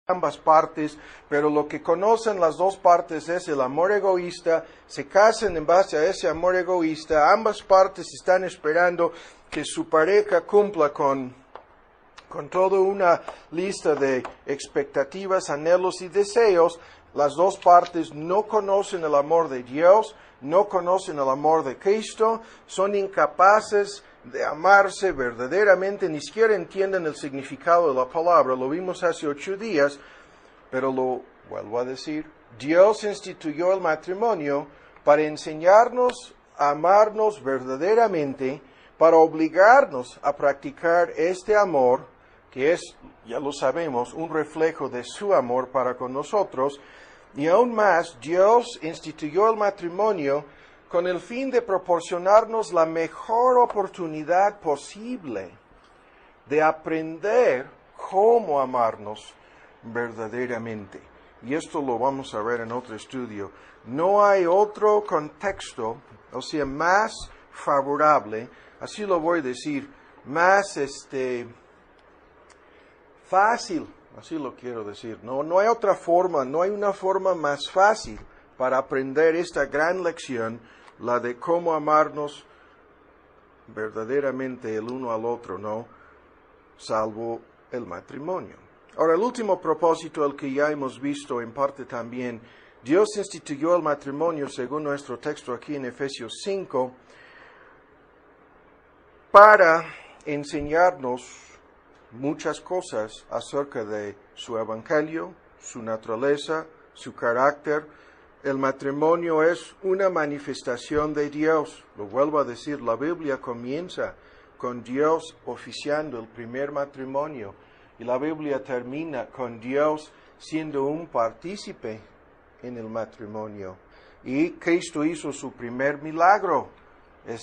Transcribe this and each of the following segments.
ambas partes, pero lo que conocen las dos partes es el amor egoísta, se casan en base a ese amor egoísta, ambas partes están esperando que su pareja cumpla con toda una lista de expectativas, anhelos y deseos. Las dos partes no conocen el amor de Dios, no conocen el amor de Cristo, son incapaces de amarse verdaderamente, ni siquiera entienden el significado de la palabra. Lo vimos hace 8 días, pero lo vuelvo a decir. Dios instituyó el matrimonio para enseñarnos a amarnos verdaderamente, para obligarnos a practicar este amor, que es, ya lo sabemos, un reflejo de su amor para con nosotros. Y aún más, Dios instituyó el matrimonio con el fin de proporcionarnos la mejor oportunidad posible de aprender cómo amarnos verdaderamente. Y esto lo vamos a ver en otro estudio. No hay otro contexto, o sea, más favorable, así lo voy a decir, más fácil, así lo quiero decir. No hay otra forma, no hay una forma más fácil para aprender esta gran lección, la de cómo amarnos verdaderamente el uno al otro, ¿no? Salvo el matrimonio. Ahora, el último propósito, el que ya hemos visto en parte también, Dios instituyó el matrimonio, según nuestro texto aquí en Efesios 5, para enseñarnos muchas cosas acerca de su evangelio, su naturaleza, su carácter. El matrimonio es una manifestación de Dios. Lo vuelvo a decir, la Biblia comienza con Dios oficiando el primer matrimonio y la Biblia termina con Dios siendo un partícipe en el matrimonio. Y Cristo hizo su primer milagro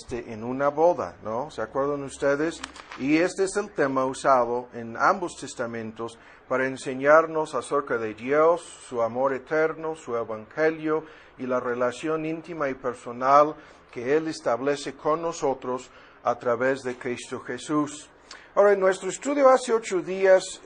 en una boda, ¿no? ¿Se acuerdan ustedes? Y este es el tema usado en ambos testamentos para enseñarnos acerca de Dios, su amor eterno, su evangelio y la relación íntima y personal que Él establece con nosotros a través de Cristo Jesús. Ahora, en nuestro estudio hace 8 días,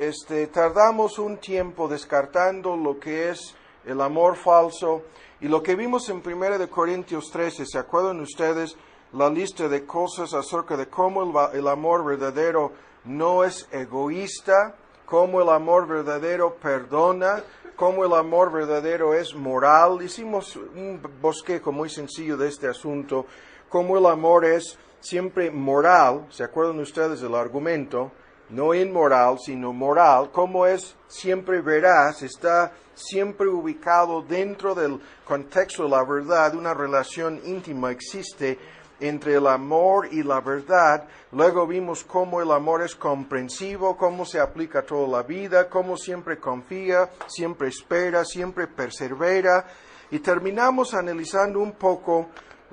tardamos un tiempo descartando lo que es el amor falso y lo que vimos en 1 Corintios 13, ¿se acuerdan ustedes? La lista de cosas acerca de cómo el amor verdadero no es egoísta, cómo el amor verdadero perdona, cómo el amor verdadero es moral. Hicimos un bosquejo muy sencillo de este asunto, cómo el amor es siempre moral, ¿se acuerdan ustedes del argumento? No inmoral, sino moral, cómo es siempre veraz, está siempre ubicado dentro del contexto de la verdad, una relación íntima existe entre el amor y la verdad. Luego vimos cómo el amor es comprensivo, cómo se aplica a toda la vida, cómo siempre confía, siempre espera, siempre persevera. Y terminamos analizando un poco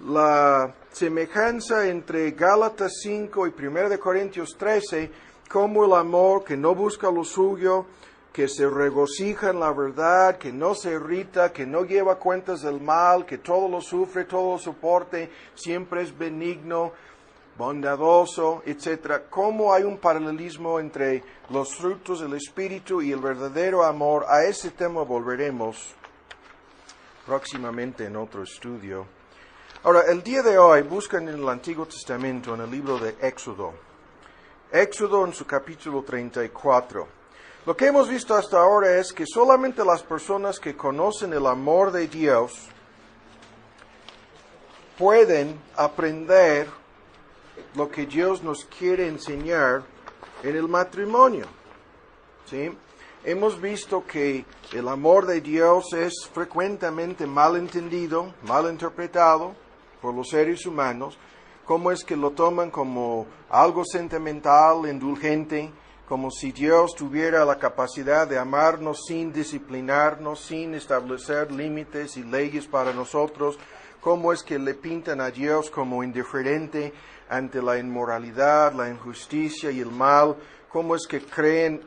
la semejanza entre Gálatas 5 y 1 Corintios 13, cómo el amor que no busca lo suyo, que se regocija en la verdad, que no se irrita, que no lleva cuentas del mal, que todo lo sufre, todo lo soporte, siempre es benigno, bondadoso, etc. Cómo hay un paralelismo entre los frutos del Espíritu y el verdadero amor. A ese tema volveremos próximamente en otro estudio. Ahora, el día de hoy buscan en el Antiguo Testamento, en el libro de Éxodo. Éxodo en su capítulo 34. Lo que hemos visto hasta ahora es que solamente las personas que conocen el amor de Dios pueden aprender lo que Dios nos quiere enseñar en el matrimonio. ¿Sí? Hemos visto que el amor de Dios es frecuentemente mal entendido, mal interpretado por los seres humanos. Cómo es que lo toman como algo sentimental, indulgente, como si Dios tuviera la capacidad de amarnos sin disciplinarnos, sin establecer límites y leyes para nosotros. Cómo es que le pintan a Dios como indiferente ante la inmoralidad, la injusticia y el mal. Cómo es que creen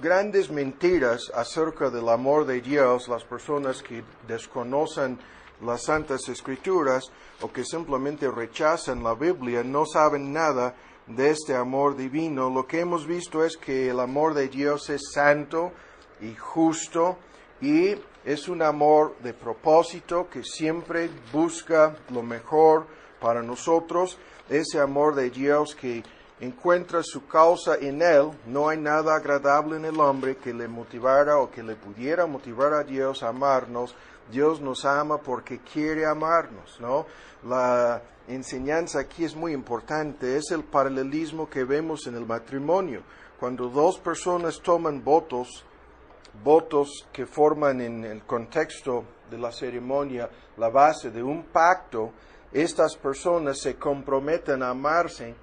grandes mentiras acerca del amor de Dios las personas que desconocen las Santas Escrituras o que simplemente rechazan la Biblia, no saben nada de este amor divino. Lo que hemos visto es que el amor de Dios es santo, y justo, y es un amor de propósito que siempre busca lo mejor para nosotros. Ese amor de Dios que encuentra su causa en Él. No hay nada agradable en el hombre que le motivara o que le pudiera motivar a Dios a amarnos. Dios nos ama porque quiere amarnos, ¿no? La enseñanza aquí es muy importante. Es el paralelismo que vemos en el matrimonio. Cuando dos personas toman votos que forman en el contexto de la ceremonia la base de un pacto, estas personas se comprometen a amarse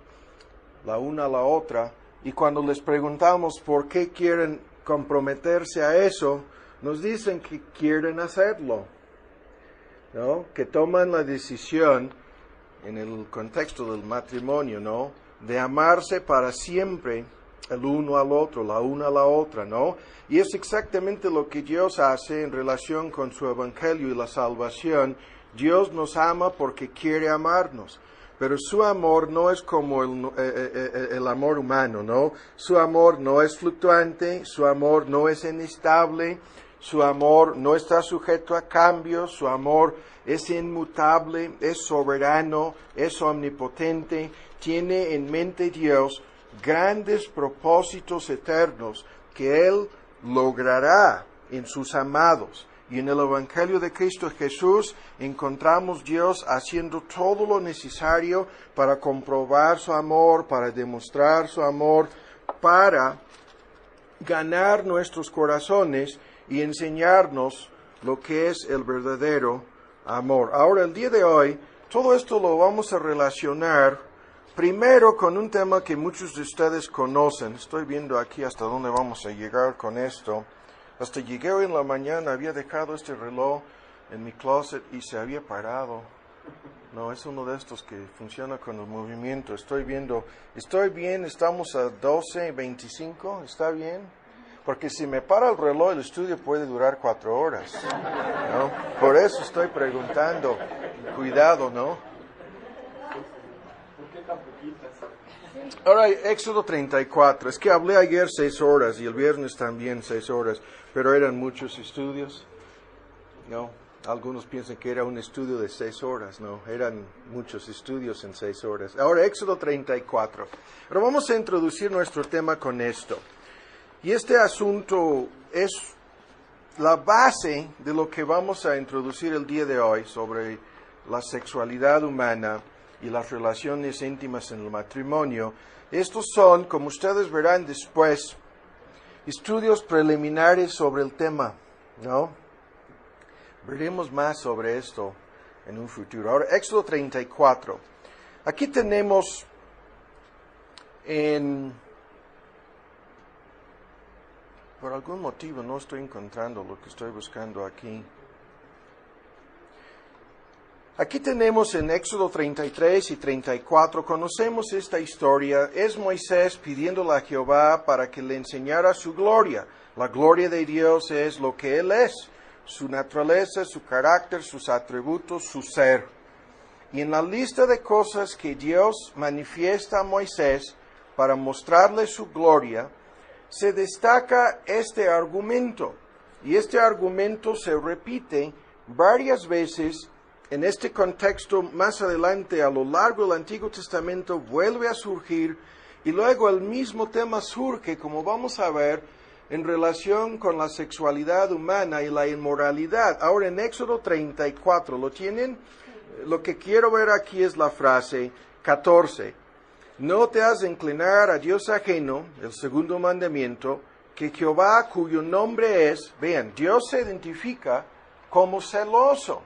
la una a la otra, y cuando les preguntamos por qué quieren comprometerse a eso, nos dicen que quieren hacerlo, ¿no? Que toman la decisión en el contexto del matrimonio, ¿no? De amarse para siempre el uno al otro, la una a la otra, ¿no? Y es exactamente lo que Dios hace en relación con su evangelio y la salvación. Dios nos ama porque quiere amarnos. Pero su amor no es como el amor humano, ¿no? Su amor no es fluctuante, su amor no es inestable, su amor no está sujeto a cambios, su amor es inmutable, es soberano, es omnipotente. Tiene en mente Dios grandes propósitos eternos que Él logrará en sus amados. Y en el Evangelio de Cristo Jesús encontramos Dios haciendo todo lo necesario para comprobar su amor, para demostrar su amor, para ganar nuestros corazones y enseñarnos lo que es el verdadero amor. Ahora, el día de hoy, todo esto lo vamos a relacionar primero con un tema que muchos de ustedes conocen. Estoy viendo aquí hasta dónde vamos a llegar con esto. Hasta llegué hoy en la mañana, había dejado este reloj en mi closet y se había parado. No, es uno de estos que funciona con el movimiento. Estoy viendo, estoy bien, estamos a 12:25, ¿está bien? Porque si me para el reloj, el estudio puede durar 4 horas, ¿no? Por eso estoy preguntando, cuidado, ¿no? ¿Por qué tan poquitas? Ahora, Éxodo 34. Es que hablé ayer 6 horas y el viernes también 6 horas, pero eran muchos estudios, ¿no? Algunos piensan que era un estudio de 6 horas, ¿no? Eran muchos estudios en 6 horas. Ahora, Éxodo 34. Pero vamos a introducir nuestro tema con esto. Y este asunto es la base de lo que vamos a introducir el día de hoy sobre la sexualidad humana y las relaciones íntimas en el matrimonio. Estos son, como ustedes verán después, estudios preliminares sobre el tema, ¿no? Veremos más sobre esto en un futuro. Ahora, Éxodo 34. Aquí tenemos por algún motivo no estoy encontrando lo que estoy buscando aquí. Aquí tenemos en Éxodo 33 y 34, conocemos esta historia. Es Moisés pidiéndole a Jehová para que le enseñara su gloria. La gloria de Dios es lo que Él es, su naturaleza, su carácter, sus atributos, su ser. Y en la lista de cosas que Dios manifiesta a Moisés para mostrarle su gloria, se destaca este argumento. Y este argumento se repite varias veces. En este contexto, más adelante, a lo largo del Antiguo Testamento, vuelve a surgir, y luego el mismo tema surge, como vamos a ver, en relación con la sexualidad humana y la inmoralidad. Ahora, en Éxodo 34, ¿lo tienen? Lo que quiero ver aquí es la frase 14. No te has de inclinar a Dios ajeno, el segundo mandamiento, que Jehová, cuyo nombre es, vean, Dios se identifica como celoso.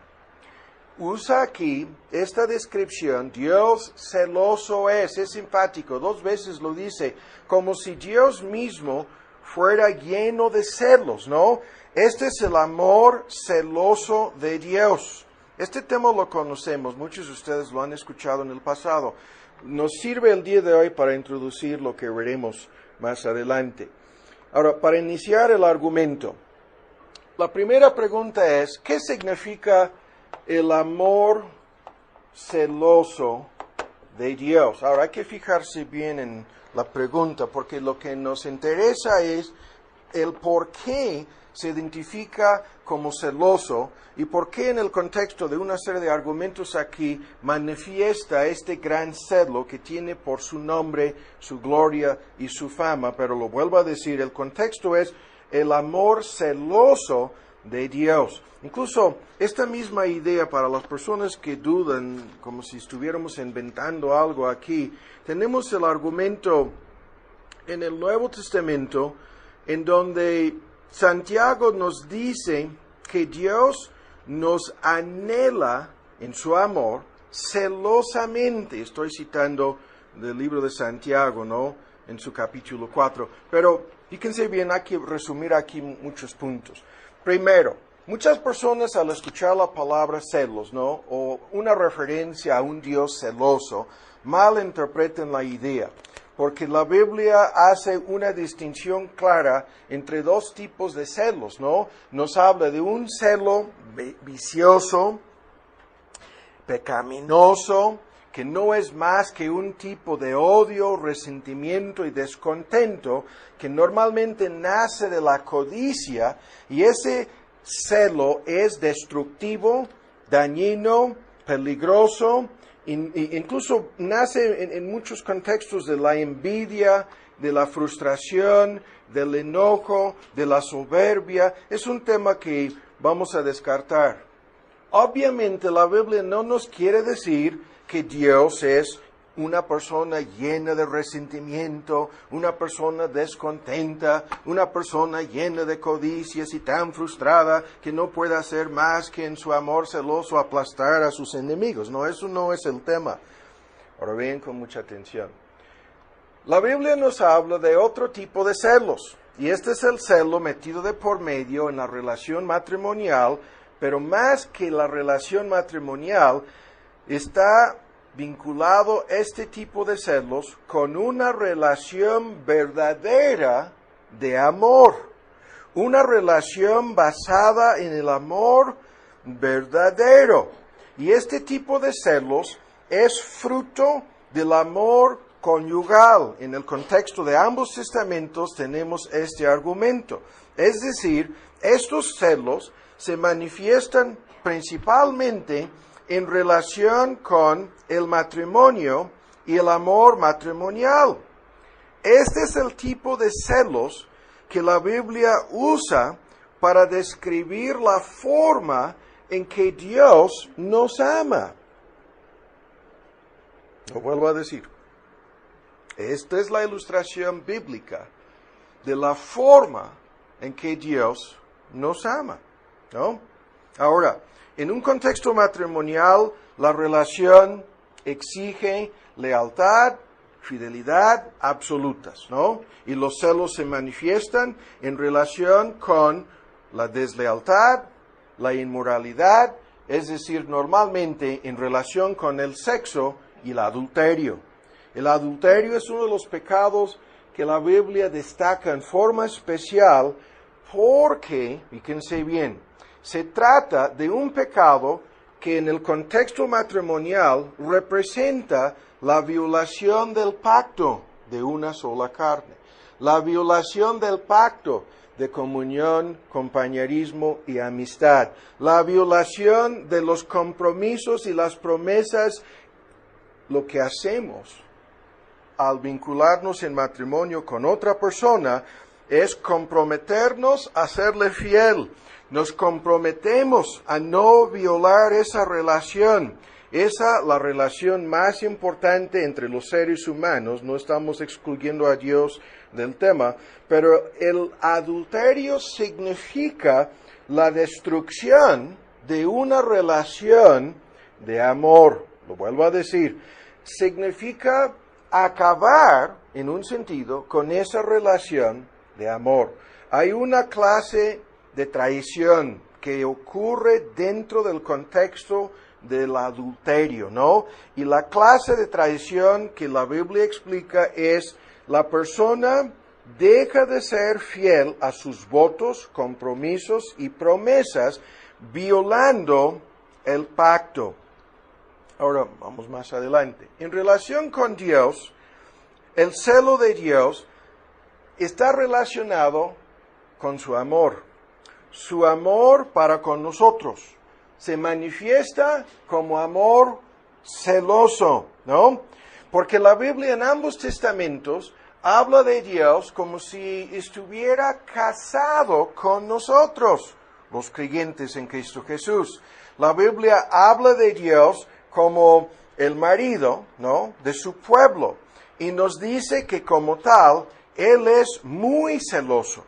Usa aquí esta descripción, Dios celoso es simpático, 2 veces lo dice, como si Dios mismo fuera lleno de celos, ¿no? Este es el amor celoso de Dios. Este tema lo conocemos, muchos de ustedes lo han escuchado en el pasado. Nos sirve el día de hoy para introducir lo que veremos más adelante. Ahora, para iniciar el argumento, la primera pregunta es, ¿qué significa el amor celoso de Dios? Ahora hay que fijarse bien en la pregunta, porque lo que nos interesa es el por qué se identifica como celoso y por qué en el contexto de una serie de argumentos aquí manifiesta este gran celo que tiene por su nombre, su gloria y su fama. Pero lo vuelvo a decir, el contexto es el amor celoso de Dios. Incluso esta misma idea para las personas que dudan, como si estuviéramos inventando algo aquí, tenemos el argumento en el Nuevo Testamento en donde Santiago nos dice que Dios nos anhela en su amor celosamente. Estoy citando del libro de Santiago, ¿no? En su capítulo 4. Pero fíjense bien, hay que resumir aquí muchos puntos. Primero, muchas personas al escuchar la palabra celos, ¿no? O una referencia a un Dios celoso, malinterpretan la idea. Porque la Biblia hace una distinción clara entre dos tipos de celos, ¿no? Nos habla de un celo vicioso, pecaminoso, que no es más que un tipo de odio, resentimiento y descontento que normalmente nace de la codicia, y ese celo es destructivo, dañino, peligroso, incluso nace en muchos contextos de la envidia, de la frustración, del enojo, de la soberbia. Es un tema que vamos a descartar. Obviamente la Biblia no nos quiere decir que Dios es una persona llena de resentimiento, una persona descontenta, una persona llena de codicias y tan frustrada que no puede hacer más que en su amor celoso aplastar a sus enemigos. No, eso no es el tema. Ahora bien, con mucha atención. La Biblia nos habla de otro tipo de celos, y este es el celo metido de por medio en la relación matrimonial, pero más que la relación matrimonial, está vinculado este tipo de celos con una relación verdadera de amor. Una relación basada en el amor verdadero. Y este tipo de celos es fruto del amor conyugal. En el contexto de ambos testamentos tenemos este argumento. Es decir, estos celos se manifiestan principalmente en relación con el matrimonio y el amor matrimonial. Este es el tipo de celos que la Biblia usa para describir la forma en que Dios nos ama. Lo vuelvo a decir. Esta es la ilustración bíblica de la forma en que Dios nos ama, ¿no? Ahora, en un contexto matrimonial, la relación exige lealtad, fidelidad absolutas, ¿no? Y los celos se manifiestan en relación con la deslealtad, la inmoralidad, es decir, normalmente en relación con el sexo y el adulterio. El adulterio es uno de los pecados que la Biblia destaca en forma especial porque, fíjense bien, se trata de un pecado que en el contexto matrimonial representa la violación del pacto de una sola carne, la violación del pacto de comunión, compañerismo y amistad, la violación de los compromisos y las promesas. Lo que hacemos al vincularnos en matrimonio con otra persona es comprometernos a serle fiel. Nos comprometemos a no violar esa relación. La relación más importante entre los seres humanos. No estamos excluyendo a Dios del tema, pero el adulterio significa la destrucción de una relación de amor. Lo vuelvo a decir. Significa acabar, en un sentido, con esa relación de amor. Hay una clase de traición que ocurre dentro del contexto del adulterio, ¿no? Y la clase de traición que la Biblia explica es la persona deja de ser fiel a sus votos, compromisos y promesas, violando el pacto. Ahora vamos más adelante. En relación con Dios, el celo de Dios está relacionado con su amor. Su amor para con nosotros se manifiesta como amor celoso, ¿no? Porque la Biblia en ambos testamentos habla de Dios como si estuviera casado con nosotros, los creyentes en Cristo Jesús. La Biblia habla de Dios como el marido, ¿no?, de su pueblo, y nos dice que como tal, Él es muy celoso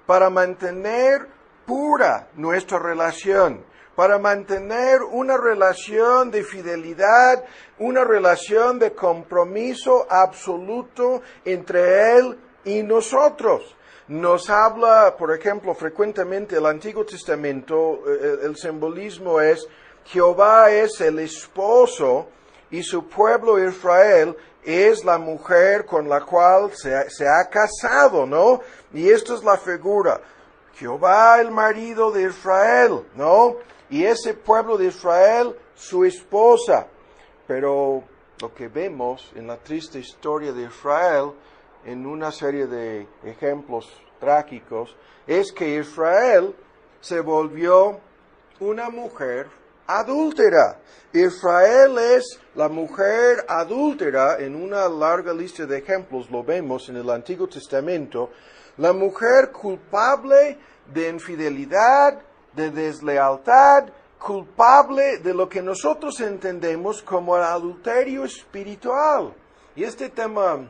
para mantener pura nuestra relación, para mantener una relación de fidelidad, una relación de compromiso absoluto entre Él y nosotros. Nos habla, por ejemplo, frecuentemente el Antiguo Testamento, el simbolismo es, Jehová es el esposo y su pueblo Israel es la mujer con la cual se ha casado, ¿no? Y esta es la figura. Jehová el marido de Israel, ¿no? Y ese pueblo de Israel, su esposa. Pero lo que vemos en la triste historia de Israel, en una serie de ejemplos trágicos, es que Israel se volvió una mujer adúltera. Israel es la mujer adúltera. En una larga lista de ejemplos lo vemos en el Antiguo Testamento. La mujer culpable de infidelidad, de deslealtad, culpable de lo que nosotros entendemos como el adulterio espiritual. Y este tema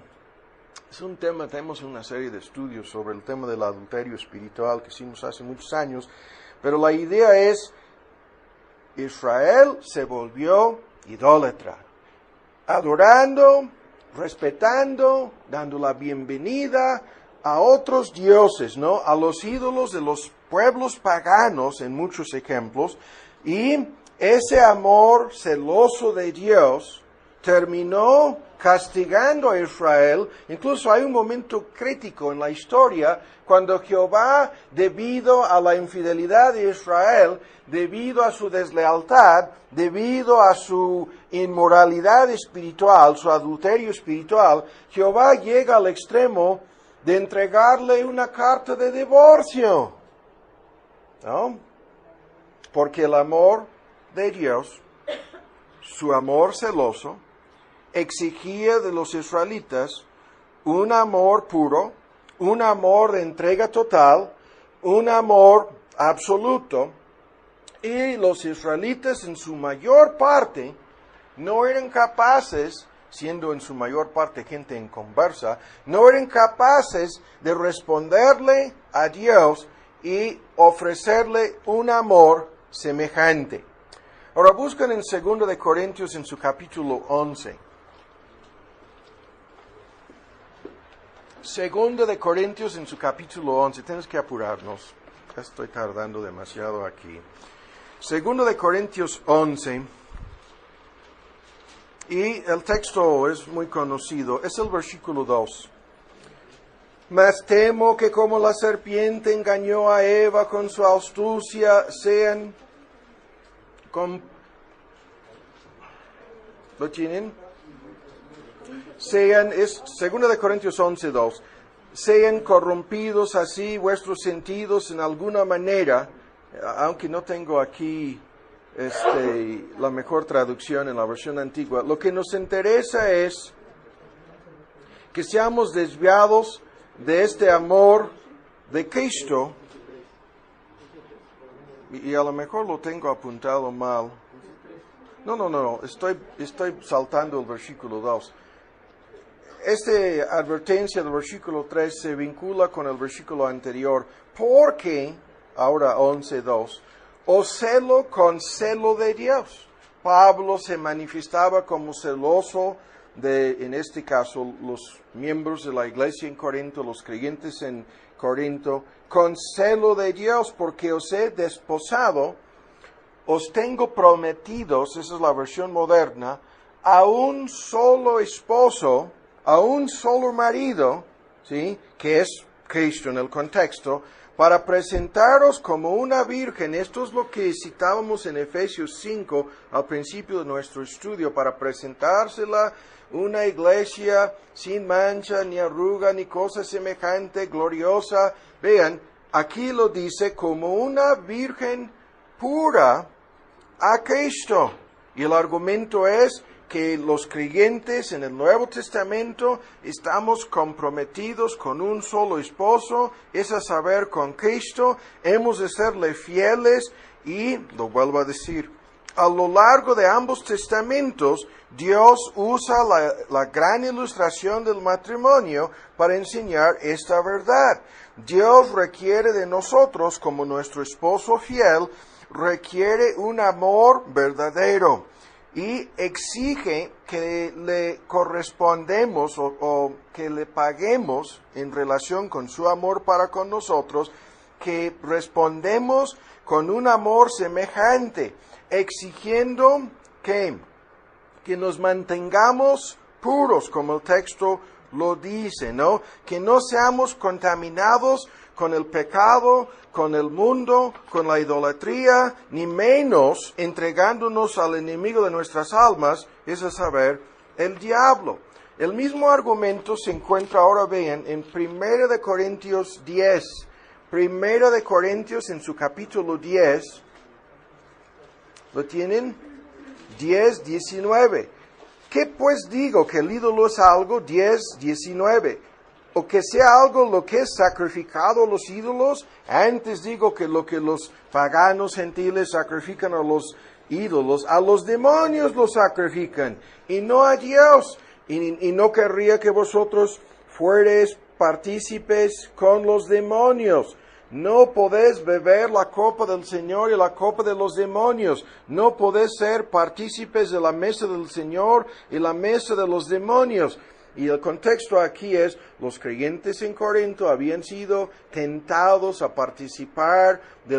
es un tema, tenemos una serie de estudios sobre el tema del adulterio espiritual que hicimos hace muchos años, pero la idea es, Israel se volvió idólatra, adorando, respetando, dando la bienvenida a otros dioses, ¿no? A los ídolos de los pueblos paganos en muchos ejemplos, y ese amor celoso de Dios terminó castigando a Israel. Incluso hay un momento crítico en la historia cuando Jehová, debido a la infidelidad de Israel, debido a su deslealtad, debido a su inmoralidad espiritual, su adulterio espiritual, Jehová llega al extremo de entregarle una carta de divorcio, ¿no? Porque el amor de Dios, su amor celoso, exigía de los israelitas un amor puro, un amor de entrega total, un amor absoluto, y los israelitas en su mayor parte no eran capaces, siendo en su mayor parte gente inconversa, no eran capaces de responderle a Dios y ofrecerle un amor semejante. Ahora buscan en 2 de Corintios en su capítulo 11. 2 de Corintios en su capítulo 11. Tenemos que apurarnos. Ya estoy tardando demasiado aquí. 2 de Corintios 11. Y el texto es muy conocido. Es el versículo 2. Mas temo que como la serpiente engañó a Eva con su astucia, sean... ¿Lo tienen? Es 2 de Corintios 11:2. Sean corrompidos así vuestros sentidos en alguna manera, aunque no tengo aquí la mejor traducción en la versión antigua. Lo que nos interesa es que seamos desviados de este amor de Cristo, y a lo mejor lo tengo apuntado mal. No, estoy saltando el versículo 2. Esta advertencia del versículo 3 se vincula con el versículo anterior, porque, ahora 11:2, os celo con celo de Dios. Pablo se manifestaba como celoso de, en este caso, los miembros de la iglesia en Corinto, los creyentes en Corinto, con celo de Dios, porque os he desposado, os tengo prometidos, esa es la versión moderna, a un solo esposo, a un solo marido, ¿sí?, que es Cristo en el contexto, para presentaros como una virgen. Esto es lo que citábamos en Efesios 5 al principio de nuestro estudio, para presentársela una iglesia sin mancha, ni arruga, ni cosa semejante, gloriosa. Vean, aquí lo dice como una virgen pura a Cristo. Y el argumento es que los creyentes en el Nuevo Testamento estamos comprometidos con un solo esposo, es a saber, con Cristo. Hemos de serle fieles y, lo vuelvo a decir, a lo largo de ambos testamentos, Dios usa la gran ilustración del matrimonio para enseñar esta verdad. Dios requiere de nosotros, como nuestro esposo fiel, requiere un amor verdadero y exige que le correspondemos o que le paguemos en relación con su amor para con nosotros, que respondemos con un amor semejante, exigiendo que nos mantengamos puros, como el texto lo dice, ¿no? Que no seamos contaminados con el pecado, con el mundo, con la idolatría, ni menos entregándonos al enemigo de nuestras almas, es a saber, el diablo. El mismo argumento se encuentra, ahora vean, en 1 de Corintios 10. 1 de Corintios en su capítulo 10, ¿lo tienen? 10, 19. ¿Qué pues digo? ¿Que el ídolo es algo? 10, 19. ¿O que sea algo lo que es sacrificado a los ídolos? Antes digo que lo que los paganos gentiles sacrifican a los ídolos, a los demonios los sacrifican, y no a Dios. Y no querría que vosotros fuereis partícipes con los demonios. No podéis beber la copa del Señor y la copa de los demonios. No podéis ser partícipes de la mesa del Señor y la mesa de los demonios. Y el contexto aquí es, los creyentes en Corinto habían sido tentados a participar de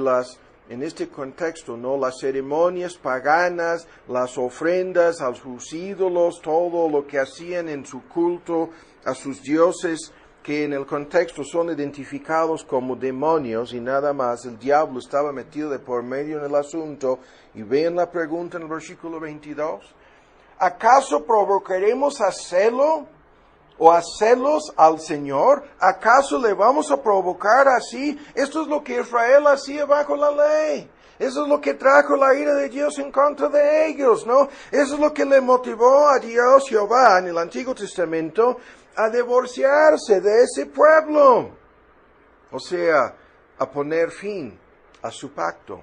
en este contexto, ¿no? Las ceremonias paganas, las ofrendas a sus ídolos, todo lo que hacían en su culto a sus dioses, que en el contexto son identificados como demonios y nada más. El diablo estaba metido de por medio en el asunto. Y vean la pregunta en el versículo 22. ¿Acaso provocaremos a celo o a celos al Señor? ¿Acaso le vamos a provocar así? Esto es lo que Israel hacía bajo la ley. Eso es lo que trajo la ira de Dios en contra de ellos, ¿no? Eso es lo que le motivó a Dios, Jehová, en el Antiguo Testamento, a divorciarse de ese pueblo. O sea, a poner fin a su pacto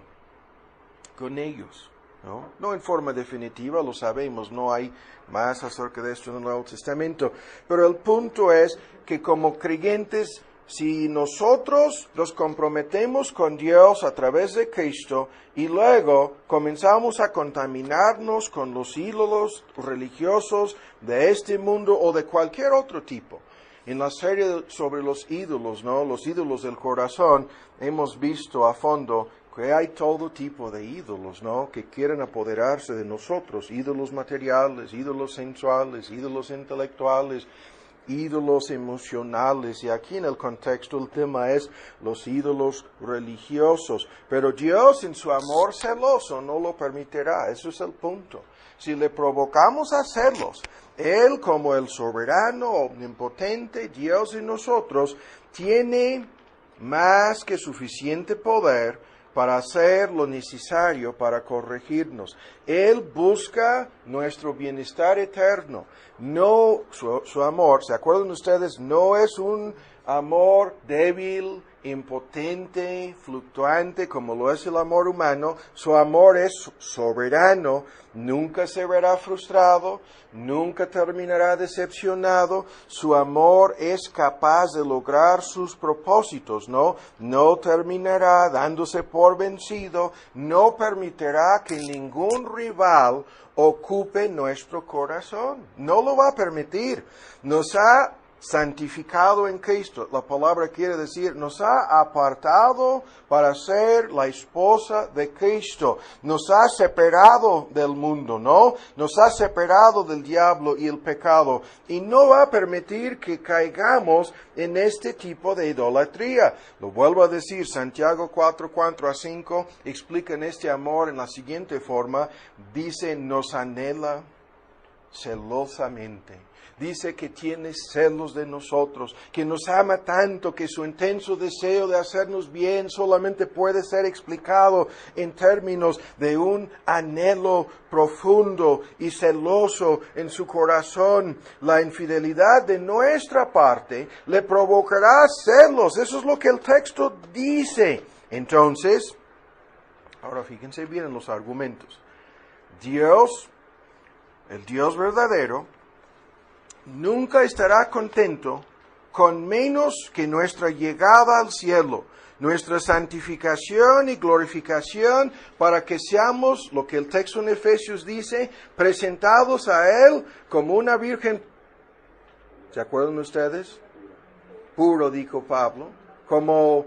con ellos, ¿no? No en forma definitiva, lo sabemos, no hay más acerca de esto en el Nuevo Testamento. Pero el punto es que como creyentes, si nosotros nos comprometemos con Dios a través de Cristo y luego comenzamos a contaminarnos con los ídolos religiosos de este mundo o de cualquier otro tipo. En la serie sobre los ídolos, ¿no? Los ídolos del corazón, hemos visto a fondo que hay todo tipo de ídolos, ¿no? Que quieren apoderarse de nosotros. Ídolos materiales, ídolos sensuales, ídolos intelectuales, ídolos emocionales. Y aquí en el contexto el tema es los ídolos religiosos. Pero Dios en su amor celoso no lo permitirá. Eso es el punto. Si le provocamos a hacerlos, Él como el soberano, omnipotente Dios en nosotros, tiene más que suficiente poder para hacer lo necesario para corregirnos. Él busca nuestro bienestar eterno. No, su amor, ¿se acuerdan ustedes? No es un amor débil, impotente, fluctuante, como lo es el amor humano. Su amor es soberano, nunca se verá frustrado, nunca terminará decepcionado. Su amor es capaz de lograr sus propósitos, ¿no? No terminará dándose por vencido, no permitirá que ningún rival ocupe nuestro corazón. No lo va a permitir. Nos ha santificado en Cristo. La palabra quiere decir, nos ha apartado para ser la esposa de Cristo. Nos ha separado del mundo, ¿no? Nos ha separado del diablo y el pecado. Y no va a permitir que caigamos en este tipo de idolatría. Lo vuelvo a decir, Santiago 4:4-5 explican este amor en la siguiente forma. Dice, nos anhela celosamente. Dice que tiene celos de nosotros, que nos ama tanto que su intenso deseo de hacernos bien solamente puede ser explicado en términos de un anhelo profundo y celoso en su corazón. La infidelidad de nuestra parte le provocará celos. Eso es lo que el texto dice. Entonces, ahora fíjense bien en los argumentos. Dios, el Dios verdadero, nunca estará contento con menos que nuestra llegada al cielo, nuestra santificación y glorificación para que seamos, lo que el texto en Efesios dice, presentados a Él como una virgen. ¿Se acuerdan ustedes? Puro, dijo Pablo, como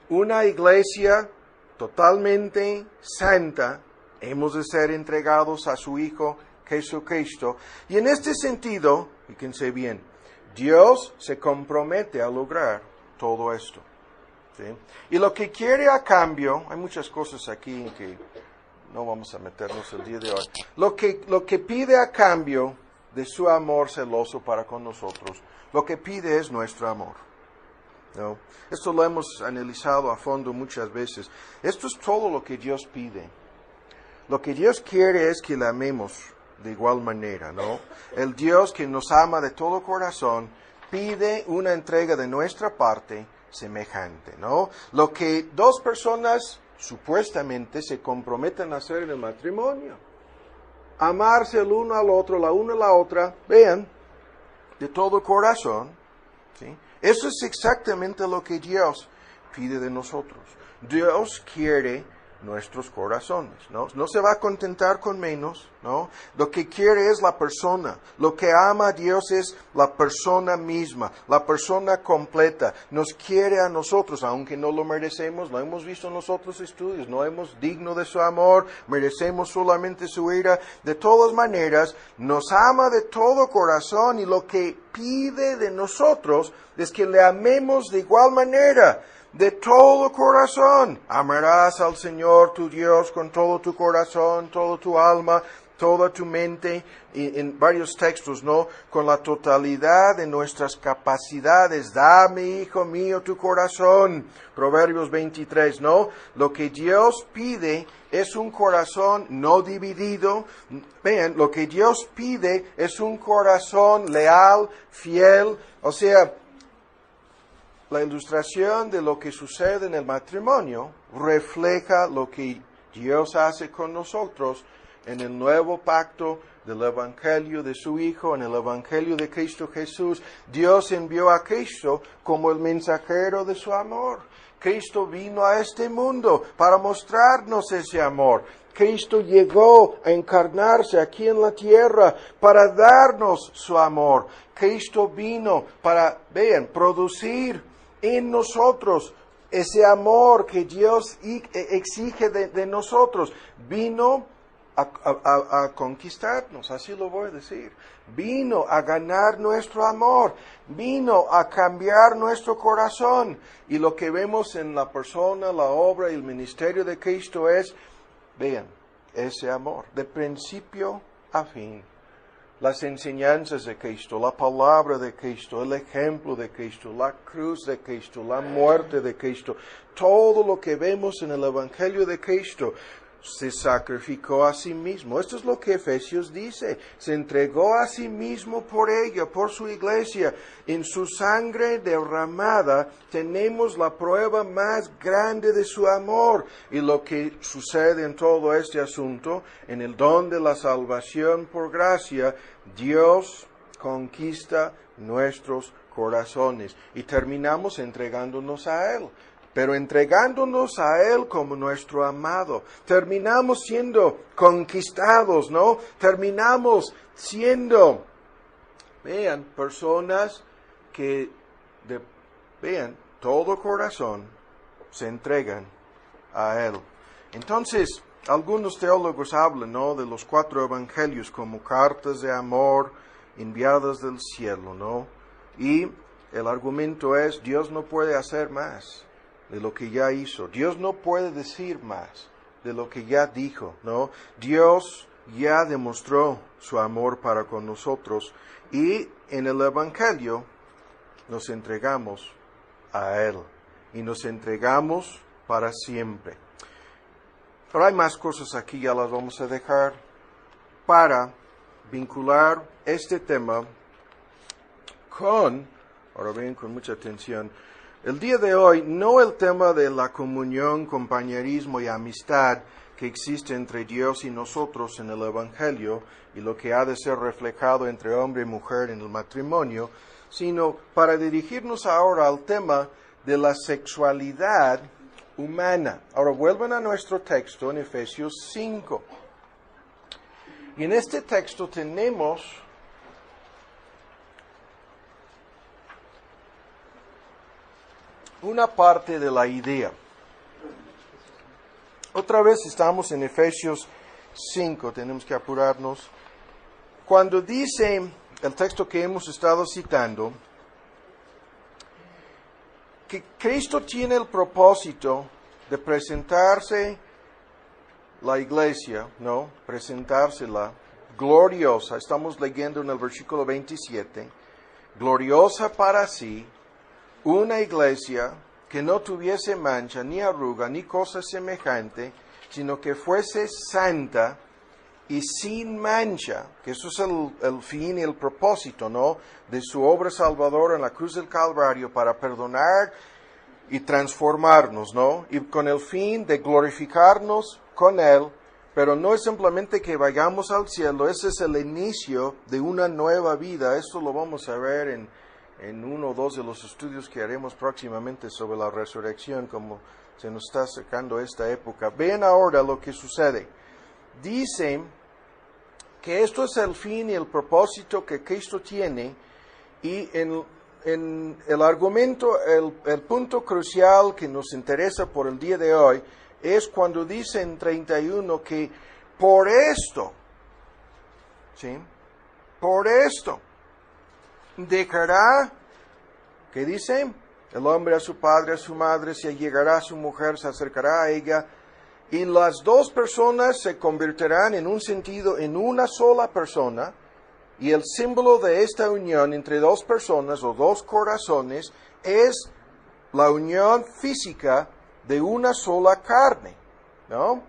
una iglesia totalmente santa, hemos de ser entregados a su Hijo Jesucristo. Y en este sentido, fíjense bien, Dios se compromete a lograr todo esto. ¿Sí? Y lo que quiere a cambio, hay muchas cosas aquí en que no vamos a meternos el día de hoy. Lo que pide a cambio de su amor celoso para con nosotros, lo que pide es nuestro amor. ¿No? Esto lo hemos analizado a fondo muchas veces. Esto es todo lo que Dios pide. Lo que Dios quiere es que le amemos de igual manera, ¿no? El Dios que nos ama de todo corazón pide una entrega de nuestra parte semejante, ¿no? Lo que dos personas supuestamente se comprometen a hacer en el matrimonio. Amarse el uno al otro, la una a la otra, vean, de todo corazón, ¿sí? Eso es exactamente lo que Dios pide de nosotros. Dios quiere nuestros corazones, ¿no? No se va a contentar con menos, ¿no? Lo que quiere es la persona. Lo que ama a Dios es la persona misma, la persona completa. Nos quiere a nosotros, aunque no lo merecemos, lo hemos visto en los otros estudios, no hemos digno de su amor, merecemos solamente su ira. De todas maneras, nos ama de todo corazón y lo que pide de nosotros es que le amemos de igual manera. De todo corazón, amarás al Señor tu Dios con todo tu corazón, toda tu alma, toda tu mente, y en varios textos, ¿no? Con la totalidad de nuestras capacidades, dame, hijo mío, tu corazón. Proverbios 23, ¿no? Lo que Dios pide es un corazón no dividido. Vean, lo que Dios pide es un corazón leal, fiel, o sea, la ilustración de lo que sucede en el matrimonio refleja lo que Dios hace con nosotros en el nuevo pacto del Evangelio de su Hijo, en el Evangelio de Cristo Jesús. Dios envió a Cristo como el mensajero de su amor. Cristo vino a este mundo para mostrarnos ese amor. Cristo llegó a encarnarse aquí en la tierra para darnos su amor. Cristo vino para, vean, producir en nosotros ese amor que Dios exige de nosotros. Vino a conquistarnos, así lo voy a decir. Vino a ganar nuestro amor. Vino a cambiar nuestro corazón. Y lo que vemos en la persona, la obra y el ministerio de Cristo es, vean, ese amor, de principio a fin. Las enseñanzas de Cristo, la palabra de Cristo, el ejemplo de Cristo, la cruz de Cristo, la muerte de Cristo, todo lo que vemos en el Evangelio de Cristo, se sacrificó a sí mismo. Esto es lo que Efesios dice. Se entregó a sí mismo por ella, por su iglesia. En su sangre derramada tenemos la prueba más grande de su amor. Y lo que sucede en todo este asunto, en el don de la salvación por gracia, Dios conquista nuestros corazones y terminamos entregándonos a Él. Pero entregándonos a Él como nuestro amado, terminamos siendo conquistados, ¿no? Terminamos siendo, vean, personas que, vean, todo corazón se entregan a Él. Entonces, algunos teólogos hablan, ¿no?, de los 4 evangelios como cartas de amor enviadas del cielo, ¿no? Y el argumento es, Dios no puede hacer más de lo que ya hizo. Dios no puede decir más de lo que ya dijo, ¿no? Dios ya demostró su amor para con nosotros y en el Evangelio nos entregamos a Él y nos entregamos para siempre. Pero hay más cosas aquí, ya las vamos a dejar para vincular este tema con, ahora bien, con mucha atención, el día de hoy, no el tema de la comunión, compañerismo y amistad que existe entre Dios y nosotros en el Evangelio y lo que ha de ser reflejado entre hombre y mujer en el matrimonio, sino para dirigirnos ahora al tema de la sexualidad humana. Ahora vuelven a nuestro texto en Efesios 5. Y en este texto tenemos una parte de la idea. Otra vez estamos en Efesios 5, tenemos que apurarnos. Cuando dice el texto que hemos estado citando, que Cristo tiene el propósito de presentarse la iglesia, ¿no? Presentársela gloriosa. Estamos leyendo en el versículo 27, gloriosa para sí, una iglesia que no tuviese mancha, ni arruga, ni cosa semejante, sino que fuese santa y sin mancha, que eso es el fin y el propósito, ¿no?, de su obra salvadora en la cruz del Calvario para perdonar y transformarnos, ¿no?, y con el fin de glorificarnos con Él, pero no es simplemente que vayamos al cielo, ese es el inicio de una nueva vida. Esto lo vamos a ver en uno o dos de los estudios que haremos próximamente sobre la resurrección, como se nos está acercando esta época. Vean ahora lo que sucede. Dicen que esto es el fin y el propósito que Cristo tiene, y en el argumento, el punto crucial que nos interesa por el día de hoy es cuando dice en 31 que por esto, ¿sí?, por esto dejará, ¿qué dice? El hombre a su padre, a su madre, se allegará a su mujer, se acercará a ella, y las dos personas se convertirán en un sentido en una sola persona, y el símbolo de esta unión entre dos personas o dos corazones es la unión física de una sola carne, ¿no?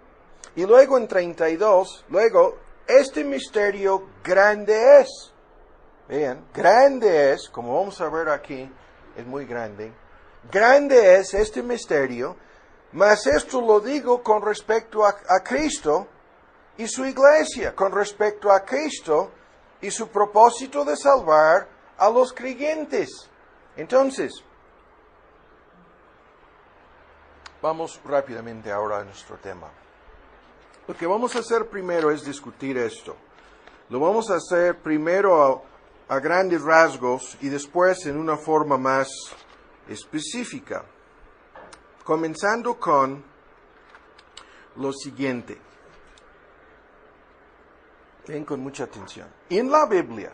Y luego en 32, luego, este misterio grande es. Vean, grande es, como vamos a ver aquí, es muy grande. Grande es este misterio, mas esto lo digo con respecto a Cristo y su iglesia, con respecto a Cristo y su propósito de salvar a los creyentes. Entonces, vamos rápidamente ahora a nuestro tema. Lo que vamos a hacer primero es discutir esto. Lo vamos a hacer primero a grandes rasgos y después en una forma más específica. Comenzando con lo siguiente. Ven con mucha atención. En la Biblia,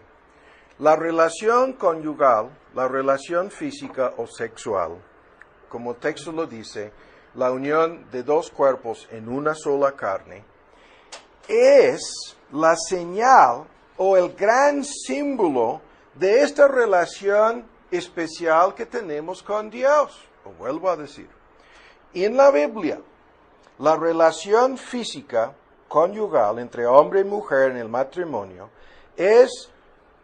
la relación conyugal, la relación física o sexual, como el texto lo dice, la unión de dos cuerpos en una sola carne, es la señal o el gran símbolo de esta relación especial que tenemos con Dios. Lo vuelvo a decir. En la Biblia, la relación física conyugal entre hombre y mujer en el matrimonio es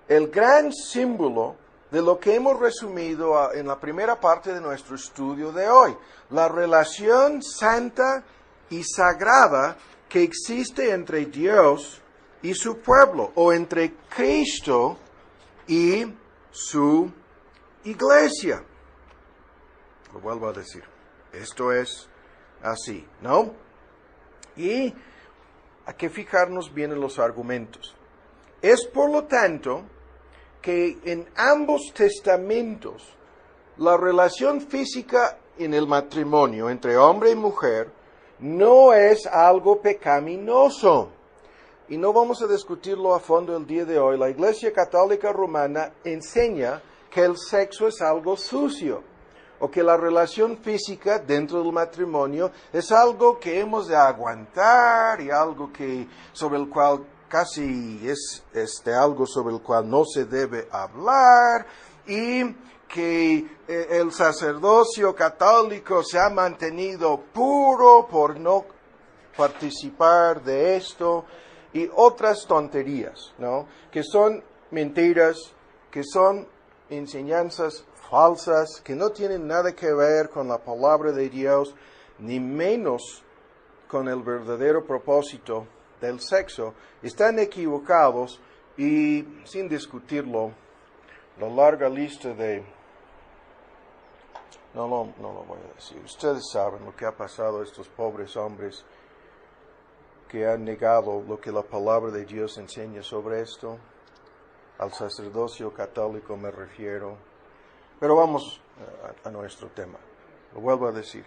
el gran símbolo de lo que hemos resumido en la primera parte de nuestro estudio de hoy. La relación santa y sagrada que existe entre Dios y su pueblo, o entre Cristo y su iglesia. Lo vuelvo a decir. Esto es así, ¿no? Y hay que fijarnos bien en los argumentos. Es por lo tanto que en ambos testamentos la relación física en el matrimonio entre hombre y mujer no es algo pecaminoso. Y no vamos a discutirlo a fondo el día de hoy. La Iglesia Católica Romana enseña que el sexo es algo sucio. o que la relación física dentro del matrimonio es algo que hemos de aguantar y algo que sobre el cual casi es algo sobre el cual no se debe hablar, y que el sacerdocio católico se ha mantenido puro por no participar de esto, y otras tonterías, ¿no? Que son mentiras, que son enseñanzas falsas, que no tienen nada que ver con la palabra de Dios, ni menos con el verdadero propósito del sexo. Están equivocados, y sin discutirlo, la larga lista de... No lo voy a decir. Ustedes saben lo que ha pasado a estos pobres hombres que han negado lo que la palabra de Dios enseña sobre esto. Al sacerdocio católico me refiero. Pero vamos a nuestro tema. Lo vuelvo a decir.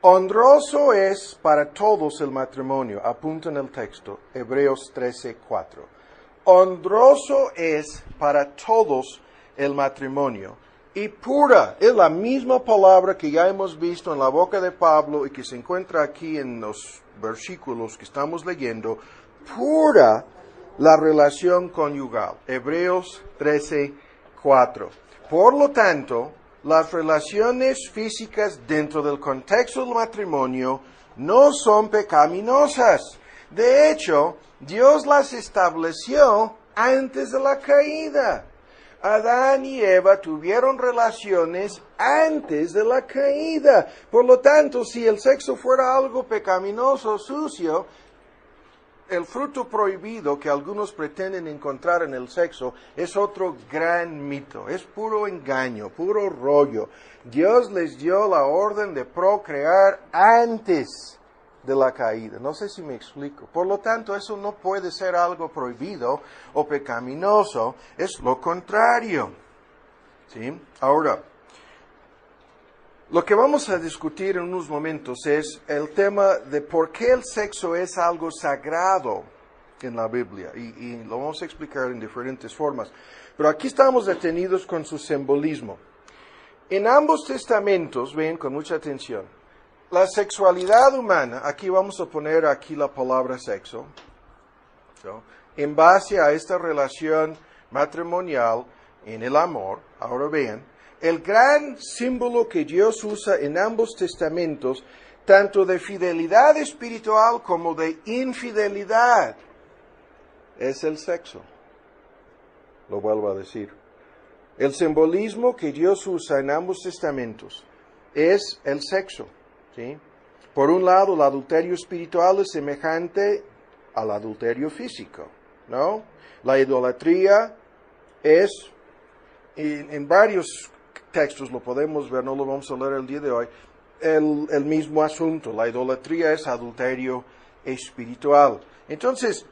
Honroso es para todos el matrimonio. Apunta en el texto, Hebreos 13:4. Honroso es para todos el matrimonio. Y pura es la misma palabra que ya hemos visto en la boca de Pablo y que se encuentra aquí en los versículos que estamos leyendo. Pura la relación conyugal. Hebreos 13:4. Por lo tanto, las relaciones físicas dentro del contexto del matrimonio no son pecaminosas. De hecho, Dios las estableció antes de la caída. Adán y Eva tuvieron relaciones antes de la caída. Por lo tanto, si el sexo fuera algo pecaminoso, sucio, el fruto prohibido que algunos pretenden encontrar en el sexo es otro gran mito. Es puro engaño, puro rollo. Dios les dio la orden de procrear antes de la caída. No sé si me explico. Por lo tanto, eso no puede ser algo prohibido o pecaminoso. Es lo contrario. ¿Sí? Ahora, lo que vamos a discutir en unos momentos es el tema de por qué el sexo es algo sagrado en la Biblia. Y lo vamos a explicar en diferentes formas. Pero aquí estamos detenidos con su simbolismo. En ambos testamentos, ven con mucha atención, la sexualidad humana, aquí vamos a poner aquí la palabra sexo, ¿no? En base a esta relación matrimonial en el amor. Ahora vean, el gran símbolo que Dios usa en ambos testamentos, tanto de fidelidad espiritual como de infidelidad, es el sexo. Lo vuelvo a decir. El simbolismo que Dios usa en ambos testamentos es el sexo. ¿Sí? Por un lado, el adulterio espiritual es semejante al adulterio físico, ¿no? La idolatría es, en varios textos lo podemos ver, no lo vamos a leer el día de hoy, el mismo asunto. La idolatría es adulterio espiritual. Entonces,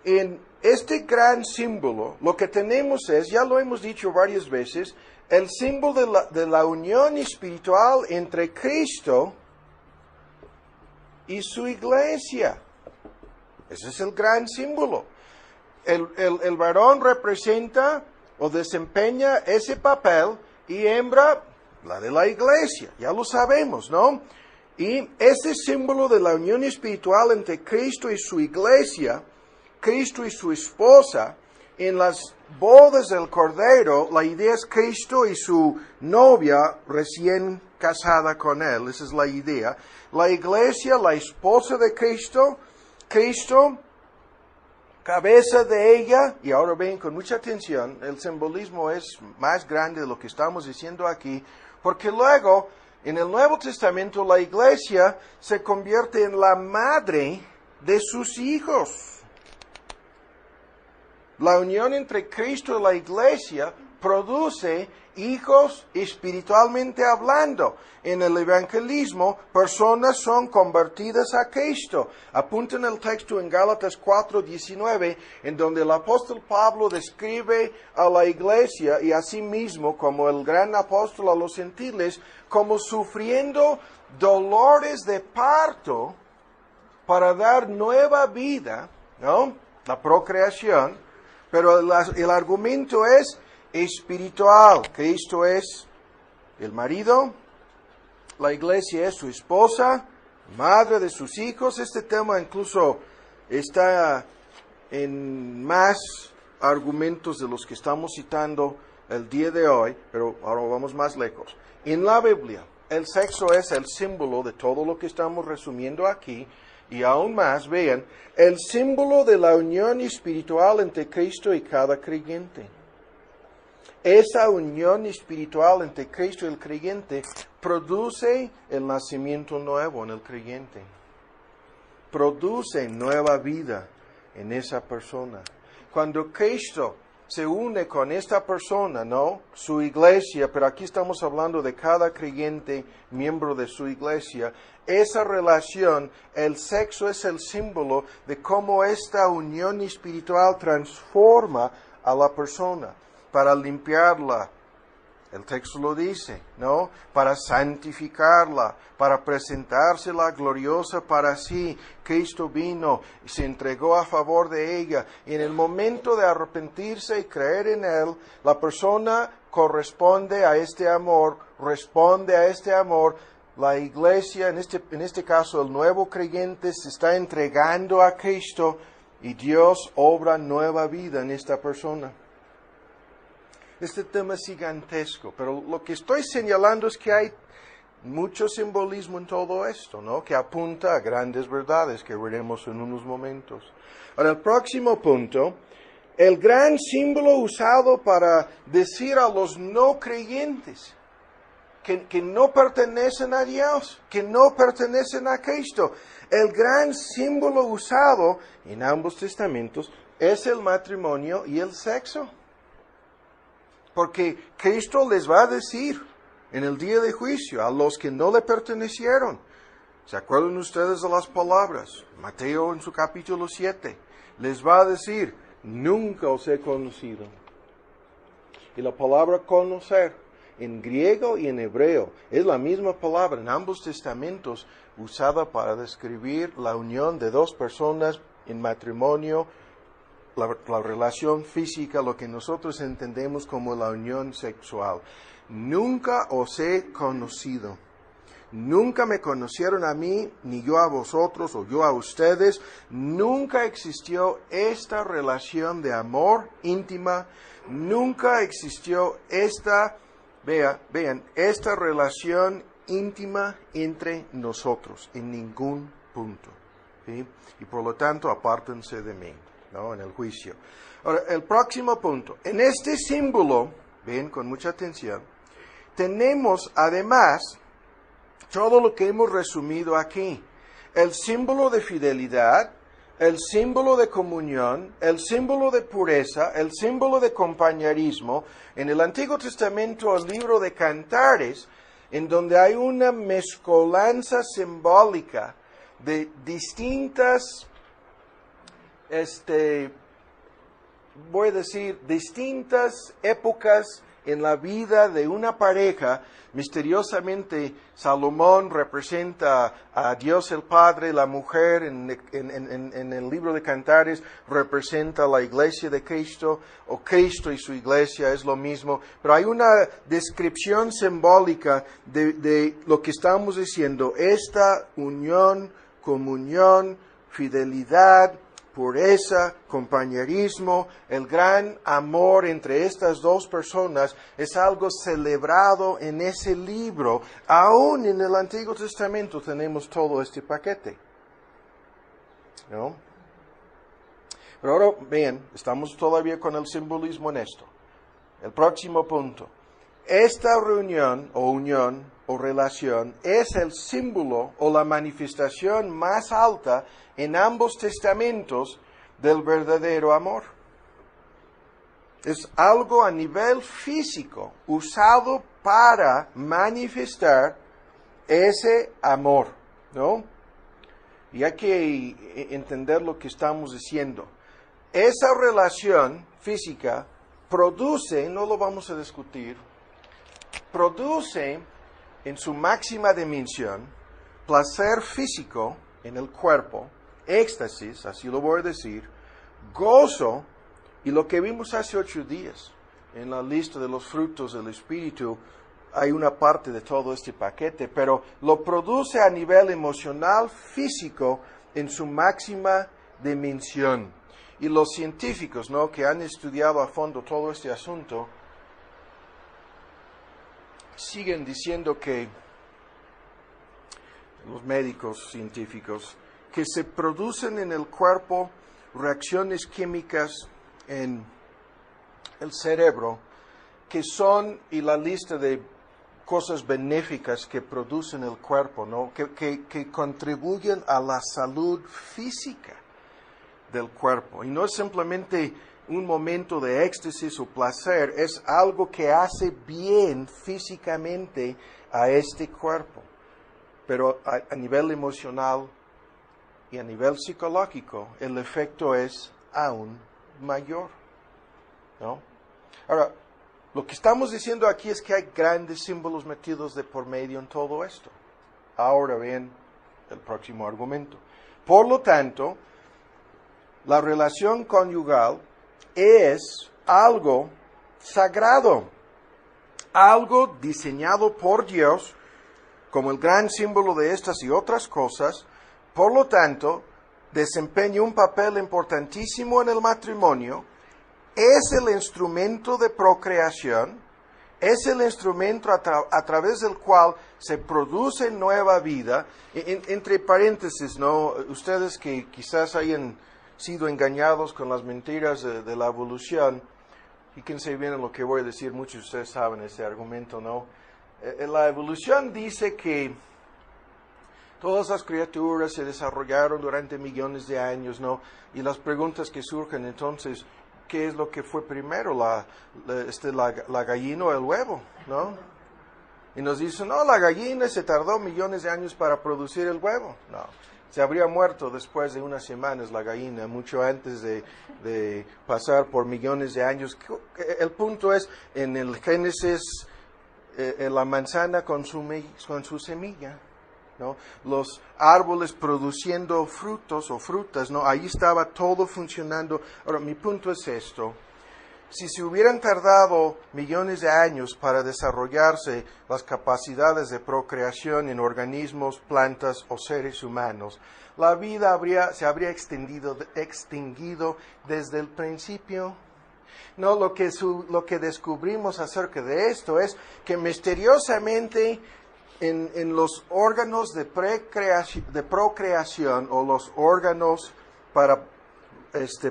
en este gran símbolo, lo que tenemos es, ya lo hemos dicho varias veces, el símbolo de la unión espiritual entre Cristo y su iglesia. Ese es el gran símbolo. El varón representa o desempeña ese papel y hembra la de la iglesia. Ya lo sabemos, ¿no? Y ese símbolo de la unión espiritual entre Cristo y su iglesia, Cristo y su esposa, en las bodas del Cordero, la idea es Cristo y su novia recién casada con él. Esa es la idea. La iglesia, la esposa de Cristo, Cristo, cabeza de ella. Y ahora ven con mucha atención, el simbolismo es más grande de lo que estamos diciendo aquí, porque luego, en el Nuevo Testamento, la iglesia se convierte en la madre de sus hijos. La unión entre Cristo y la iglesia produce hijos espiritualmente hablando. En el evangelismo, personas son convertidas a Cristo. Apunten el texto en Gálatas 4:19, en donde el apóstol Pablo describe a la iglesia y a sí mismo como el gran apóstol a los gentiles, como sufriendo dolores de parto para dar nueva vida, ¿no? La procreación. Pero el argumento es espiritual. Cristo es el marido la iglesia es su esposa, madre de sus hijos. Este tema incluso está en más argumentos de los que estamos citando el día de hoy, pero ahora vamos más lejos. En la Biblia, el sexo es el símbolo de todo lo que estamos resumiendo aquí, y aún más, vean, el símbolo de la unión espiritual entre Cristo y cada creyente. Esa unión espiritual entre Cristo y el creyente produce el nacimiento nuevo en el creyente. Produce nueva vida en esa persona. Cuando Cristo se une con esta persona, ¿no? Su iglesia, pero aquí estamos hablando de cada creyente, miembro de su iglesia. Esa relación, el sexo es el símbolo de cómo esta unión espiritual transforma a la persona para limpiarla. El texto lo dice, ¿no? Para santificarla, para presentársela gloriosa para sí. Cristo vino y se entregó a favor de ella. Y en el momento de arrepentirse y creer en Él, la persona corresponde a este amor, responde a este amor. La iglesia, en este caso el nuevo creyente, se está entregando a Cristo y Dios obra nueva vida en esta persona. Este tema es gigantesco, pero lo que estoy señalando es que hay mucho simbolismo en todo esto, ¿no? Que apunta a grandes verdades que veremos en unos momentos. Ahora, el próximo punto, el gran símbolo usado para decir a los no creyentes que no pertenecen a Dios, que no pertenecen a Cristo. El gran símbolo usado en ambos testamentos es el matrimonio y el sexo. Porque Cristo les va a decir en el día de juicio a los que no le pertenecieron. ¿Se acuerdan ustedes de las palabras? Mateo en su capítulo 7 les va a decir, nunca os he conocido. Y la palabra conocer en griego y en hebreo es la misma palabra en ambos testamentos usada para describir la unión de dos personas en matrimonio, la relación física, lo que nosotros entendemos como la unión sexual. Nunca os he conocido. Nunca me conocieron a mí, ni yo a vosotros, o yo a ustedes. Nunca existió esta relación de amor íntima. Nunca existió esta relación íntima entre nosotros, en ningún punto. ¿Sí? Y por lo tanto, apártense de mí, ¿no? En el juicio. Ahora, el próximo punto. En este símbolo, ven con mucha atención, tenemos además todo lo que hemos resumido aquí. El símbolo de fidelidad, el símbolo de comunión, el símbolo de pureza, el símbolo de compañerismo. En el Antiguo Testamento, el libro de Cantares, en donde hay una mezcolanza simbólica de distintas distintas épocas en la vida de una pareja. Misteriosamente, Salomón representa a Dios el Padre, la mujer en el libro de Cantares representa a la iglesia de Cristo, o Cristo y su iglesia es lo mismo. Pero hay una descripción simbólica de lo que estamos diciendo, esta unión, comunión, fidelidad, pureza, compañerismo, el gran amor entre estas dos personas es algo celebrado en ese libro. Aún en el Antiguo Testamento tenemos todo este paquete, ¿no? Pero ahora, vean, estamos todavía con el simbolismo en esto. El próximo punto. Esta reunión o unión o relación es el símbolo o la manifestación más alta en ambos testamentos del verdadero amor. Es algo a nivel físico usado para manifestar ese amor, ¿no? Y hay que entender lo que estamos diciendo. Esa relación física produce, no lo vamos a discutir, produce en su máxima dimensión placer físico en el cuerpo, éxtasis, así lo voy a decir, gozo, y lo que vimos hace 8 días en la lista de los frutos del Espíritu, hay una parte de todo este paquete, pero lo produce a nivel emocional, físico, en su máxima dimensión. Y los científicos, ¿no?, que han estudiado a fondo todo este asunto, siguen diciendo que, los médicos científicos, que se producen en el cuerpo reacciones químicas en el cerebro, que son, y la lista de cosas benéficas que producen el cuerpo, ¿no?, que contribuyen a la salud física del cuerpo. Y no es simplemente un momento de éxtasis o placer, es algo que hace bien físicamente a este cuerpo. Pero a nivel emocional y a nivel psicológico, el efecto es aún mayor, ¿no? Ahora, lo que estamos diciendo aquí es que hay grandes símbolos metidos de por medio en todo esto. Ahora bien, el próximo argumento. Por lo tanto, la relación conyugal es algo sagrado, algo diseñado por Dios como el gran símbolo de estas y otras cosas. Por lo tanto, desempeña un papel importantísimo en el matrimonio, es el instrumento de procreación, es el instrumento a través del cual se produce nueva vida. Entre paréntesis, ¿no?, ustedes que quizás hayan sido engañados con las mentiras de la evolución, fíjense bien en lo que voy a decir, muchos de ustedes saben ese argumento, ¿no? La evolución dice que todas las criaturas se desarrollaron durante millones de años, ¿no? Y las preguntas que surgen entonces, ¿qué es lo que fue primero, la gallina o el huevo, ¿no? Y nos dicen, no, la gallina se tardó millones de años para producir el huevo. No, se habría muerto después de unas semanas la gallina, mucho antes de pasar por millones de años. El punto es, en el Génesis, la manzana con su semilla, ¿no?, los árboles produciendo frutos o frutas, ¿no?, ahí estaba todo funcionando. Ahora, mi punto es esto: si se hubieran tardado millones de años para desarrollarse las capacidades de procreación en organismos, plantas o seres humanos, la vida se habría extinguido desde el principio. No, lo que descubrimos acerca de esto es que misteriosamente en los órganos de procreación o los órganos para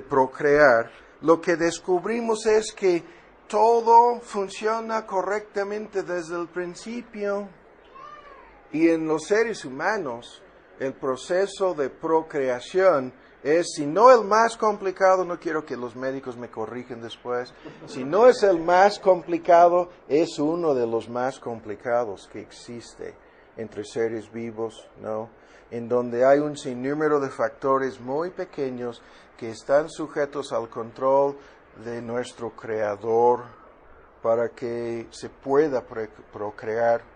procrear, lo que descubrimos es que todo funciona correctamente desde el principio. Y en los seres humanos, el proceso de procreación es, si no el más complicado, no quiero que los médicos me corrijan después, si no es el más complicado, es uno de los más complicados que existe entre seres vivos, ¿no?, en donde hay un sinnúmero de factores muy pequeños que están sujetos al control de nuestro Creador para que se pueda procrear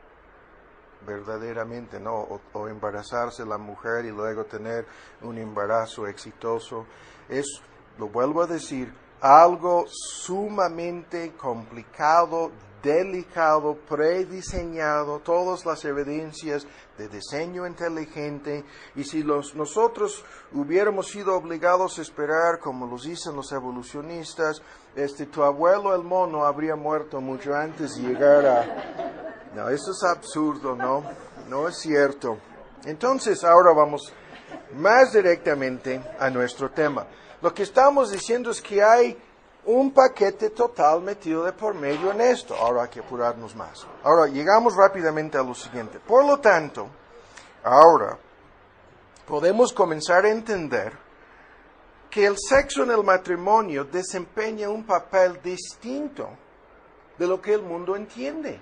verdaderamente, ¿no?, o embarazarse la mujer y luego tener un embarazo exitoso. Es, lo vuelvo a decir, algo sumamente complicado, delicado, prediseñado, todas las evidencias de diseño inteligente. Y si nosotros hubiéramos sido obligados a esperar, como los dicen los evolucionistas, tu abuelo el mono habría muerto mucho antes de llegar a... No, eso es absurdo, ¿no? No es cierto. Entonces, ahora vamos más directamente a nuestro tema. Lo que estamos diciendo es que hay un paquete total metido de por medio en esto. Ahora hay que apurarnos más. Ahora, llegamos rápidamente a lo siguiente. Por lo tanto, ahora podemos comenzar a entender que el sexo en el matrimonio desempeña un papel distinto de lo que el mundo entiende.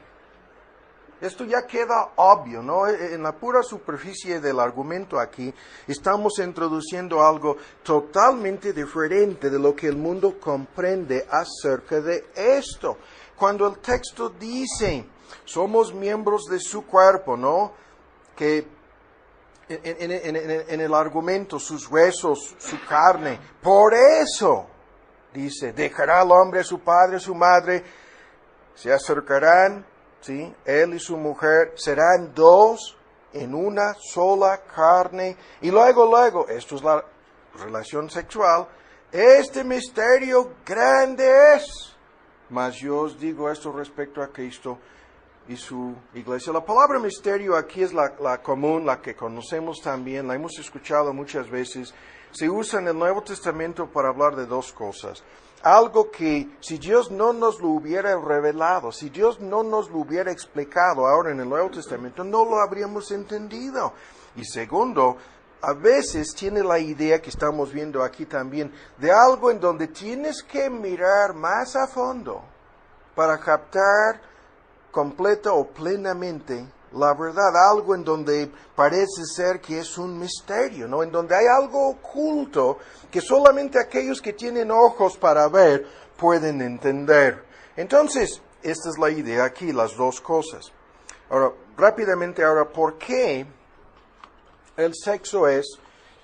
Esto ya queda obvio, ¿no? En la pura superficie del argumento aquí, estamos introduciendo algo totalmente diferente de lo que el mundo comprende acerca de esto. Cuando el texto dice, somos miembros de su cuerpo, ¿no?, que en el argumento, sus huesos, su carne, por eso, dice, dejará al hombre a su padre, a su madre, se acercarán ¿sí? Él y su mujer serán dos en una sola carne. Y luego, esto es la relación sexual, este misterio grande es. Mas yo os digo esto respecto a Cristo y su iglesia. La palabra misterio aquí es la común, la que conocemos también, la hemos escuchado muchas veces. Se usa en el Nuevo Testamento para hablar de dos cosas. Algo que si Dios no nos lo hubiera revelado, si Dios no nos lo hubiera explicado ahora en el Nuevo Testamento, no lo habríamos entendido. Y segundo, a veces tiene la idea que estamos viendo aquí también de algo en donde tienes que mirar más a fondo para captar completa o plenamente la verdad, algo en donde parece ser que es un misterio, ¿no? En donde hay algo oculto que solamente aquellos que tienen ojos para ver pueden entender. Entonces, esta es la idea aquí, las dos cosas. Ahora, rápidamente, ¿por qué el sexo es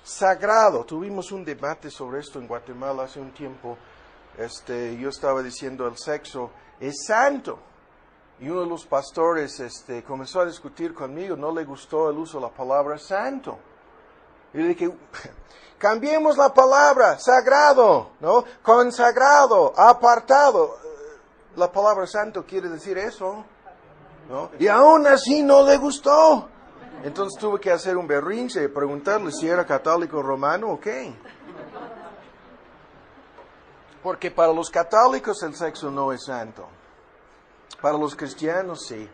sagrado? Tuvimos un debate sobre esto en Guatemala hace un tiempo. Yo estaba diciendo el sexo es santo. Y uno de los pastores comenzó a discutir conmigo, no le gustó el uso de la palabra santo. Y le dije, cambiemos la palabra sagrado, ¿no? Consagrado, apartado. La palabra santo quiere decir eso, ¿no? Y aún así no le gustó. Entonces tuve que hacer un berrinche y preguntarle si era católico romano o qué. Porque para los católicos el sexo no es santo. Para los cristianos sí.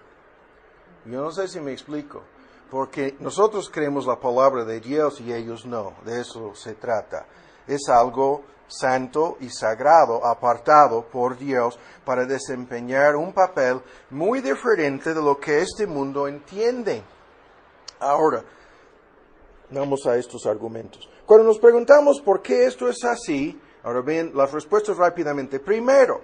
Yo no sé si me explico. Porque nosotros creemos la palabra de Dios y ellos no. De eso se trata. Es algo santo y sagrado, apartado por Dios para desempeñar un papel muy diferente de lo que este mundo entiende. Ahora, vamos a estos argumentos. Cuando nos preguntamos por qué esto es así, ahora bien, las respuestas rápidamente. Primero,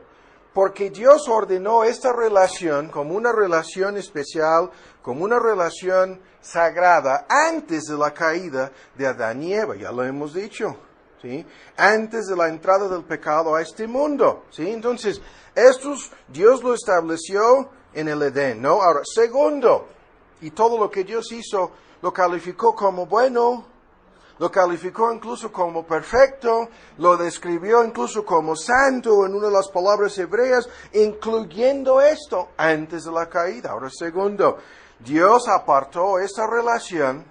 porque Dios ordenó esta relación como una relación especial, como una relación sagrada antes de la caída de Adán y Eva, ya lo hemos dicho, ¿sí? Antes de la entrada del pecado a este mundo, ¿sí? Entonces, Dios lo estableció en el Edén, ¿no? Ahora, segundo, y todo lo que Dios hizo lo calificó como bueno, lo calificó incluso como perfecto, lo describió incluso como santo en una de las palabras hebreas, incluyendo esto antes de la caída. Ahora, segundo, Dios apartó esta relación,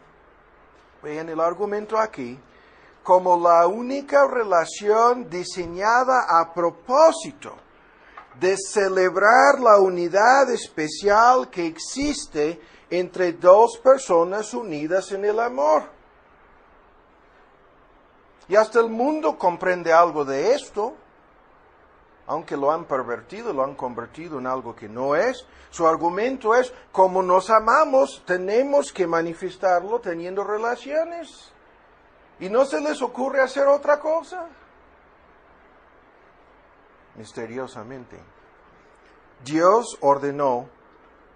vean el argumento aquí, como la única relación diseñada a propósito de celebrar la unidad especial que existe entre dos personas unidas en el amor. Y hasta el mundo comprende algo de esto, aunque lo han pervertido, lo han convertido en algo que no es. Su argumento es, como nos amamos, tenemos que manifestarlo teniendo relaciones. Y no se les ocurre hacer otra cosa. Misteriosamente, Dios ordenó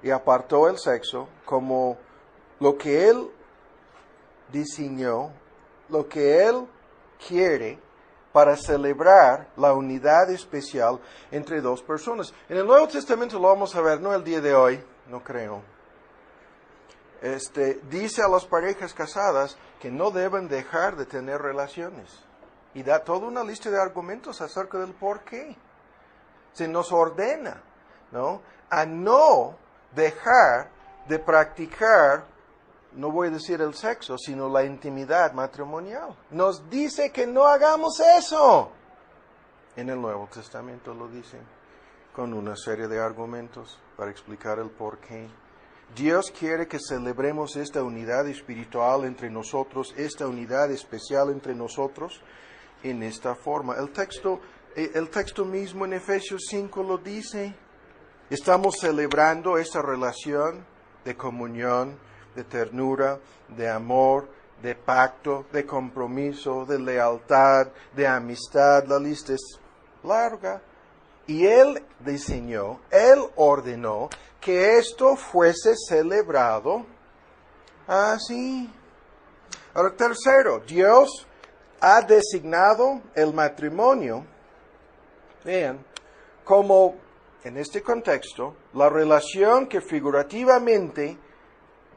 y apartó el sexo como lo que Él diseñó, lo que Él quiere para celebrar la unidad especial entre dos personas. En el Nuevo Testamento lo vamos a ver, no el día de hoy, no creo. Dice a las parejas casadas que no deben dejar de tener relaciones. Y da toda una lista de argumentos acerca del por qué. Se nos ordena, ¿no?, a no dejar de practicar, no voy a decir el sexo, sino la intimidad matrimonial. Nos dice que no hagamos eso. En el Nuevo Testamento lo dice, con una serie de argumentos para explicar el por qué. Dios quiere que celebremos esta unidad espiritual entre nosotros, esta unidad especial entre nosotros, en esta forma. El texto mismo en Efesios 5 lo dice. Estamos celebrando esta relación de comunión, de ternura, de amor, de pacto, de compromiso, de lealtad, de amistad. La lista es larga. Y Él diseñó, Él ordenó que esto fuese celebrado así. Ahora, tercero, Dios ha designado el matrimonio, vean, como en este contexto, la relación que figurativamente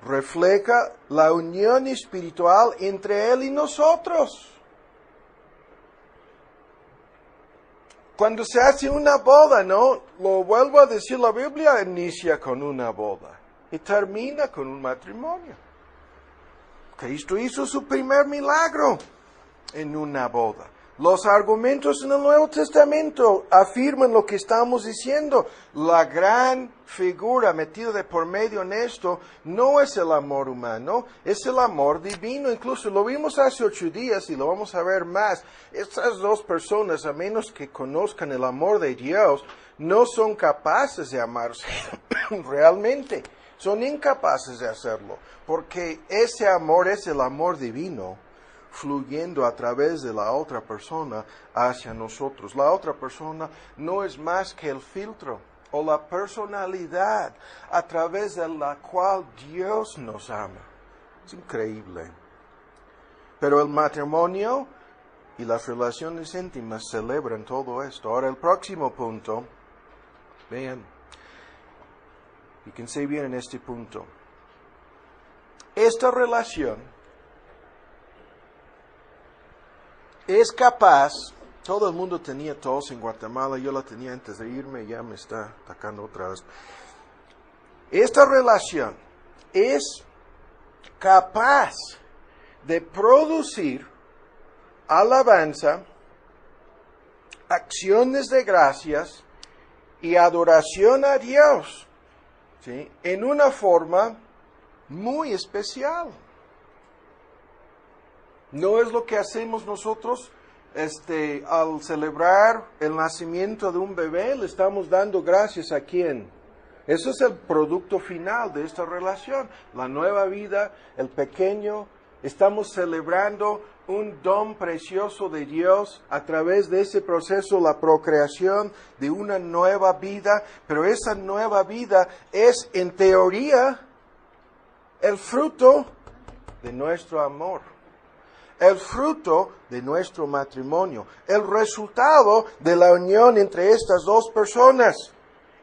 refleja la unión espiritual entre Él y nosotros. Cuando se hace una boda, ¿no? Lo vuelvo a decir, la Biblia inicia con una boda y termina con un matrimonio. Cristo hizo su primer milagro en una boda. Los argumentos en el Nuevo Testamento afirman lo que estamos diciendo. La gran figura metida de por medio en esto no es el amor humano, es el amor divino. Incluso lo vimos hace 8 días y lo vamos a ver más. Estas dos personas, a menos que conozcan el amor de Dios, no son capaces de amarse realmente. Son incapaces de hacerlo, porque ese amor es el amor divino, fluyendo a través de la otra persona hacia nosotros. La otra persona no es más que el filtro o la personalidad a través de la cual Dios nos ama. Es increíble. Pero el matrimonio y las relaciones íntimas celebran todo esto. Ahora el próximo punto, vean, fíjense bien en este punto. Esta relación es capaz, todo el mundo tenía tos en Guatemala, yo la tenía antes de irme, ya me está atacando otra vez. Esta relación es capaz de producir alabanza, acciones de gracias y adoración a Dios, ¿sí?, en una forma muy especial. No es lo que hacemos nosotros al celebrar el nacimiento de un bebé, le estamos dando gracias a quién. Eso es el producto final de esta relación, la nueva vida, el pequeño. Estamos celebrando un don precioso de Dios a través de ese proceso, la procreación de una nueva vida, pero esa nueva vida es en teoría el fruto de nuestro amor, el fruto de nuestro matrimonio, el resultado de la unión entre estas dos personas,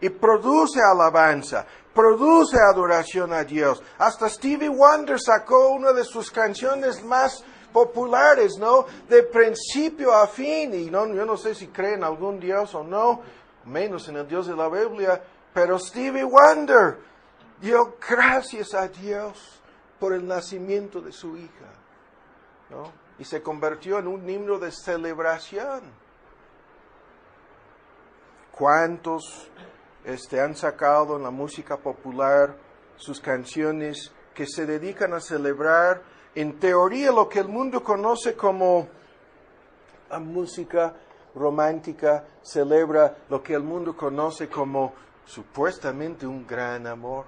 y produce alabanza, produce adoración a Dios. Hasta Stevie Wonder sacó una de sus canciones más populares, ¿no?, de principio a fin, y yo no sé si creen en algún Dios o no, menos en el Dios de la Biblia, pero Stevie Wonder dio gracias a Dios por el nacimiento de su hija, ¿no?, y se convirtió en un himno de celebración. ¿Cuántos han sacado en la música popular sus canciones que se dedican a celebrar en teoría lo que el mundo conoce como la música romántica? Celebra lo que el mundo conoce como supuestamente un gran amor.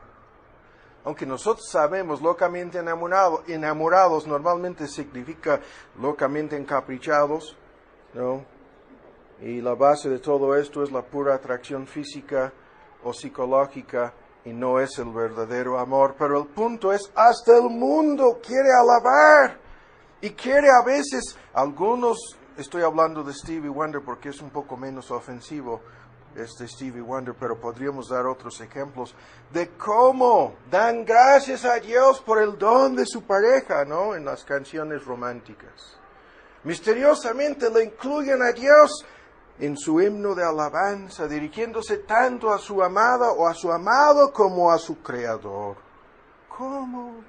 Aunque nosotros sabemos, locamente enamorados normalmente significa locamente encaprichados, ¿no? Y la base de todo esto es la pura atracción física o psicológica y no es el verdadero amor. Pero el punto es, hasta el mundo quiere alabar y quiere a veces, algunos, estoy hablando de Stevie Wonder porque es un poco menos ofensivo Stevie Wonder, pero podríamos dar otros ejemplos de cómo dan gracias a Dios por el don de su pareja, ¿no?, en las canciones románticas. Misteriosamente le incluyen a Dios en su himno de alabanza, dirigiéndose tanto a su amada o a su amado como a su creador. ¿Cómo?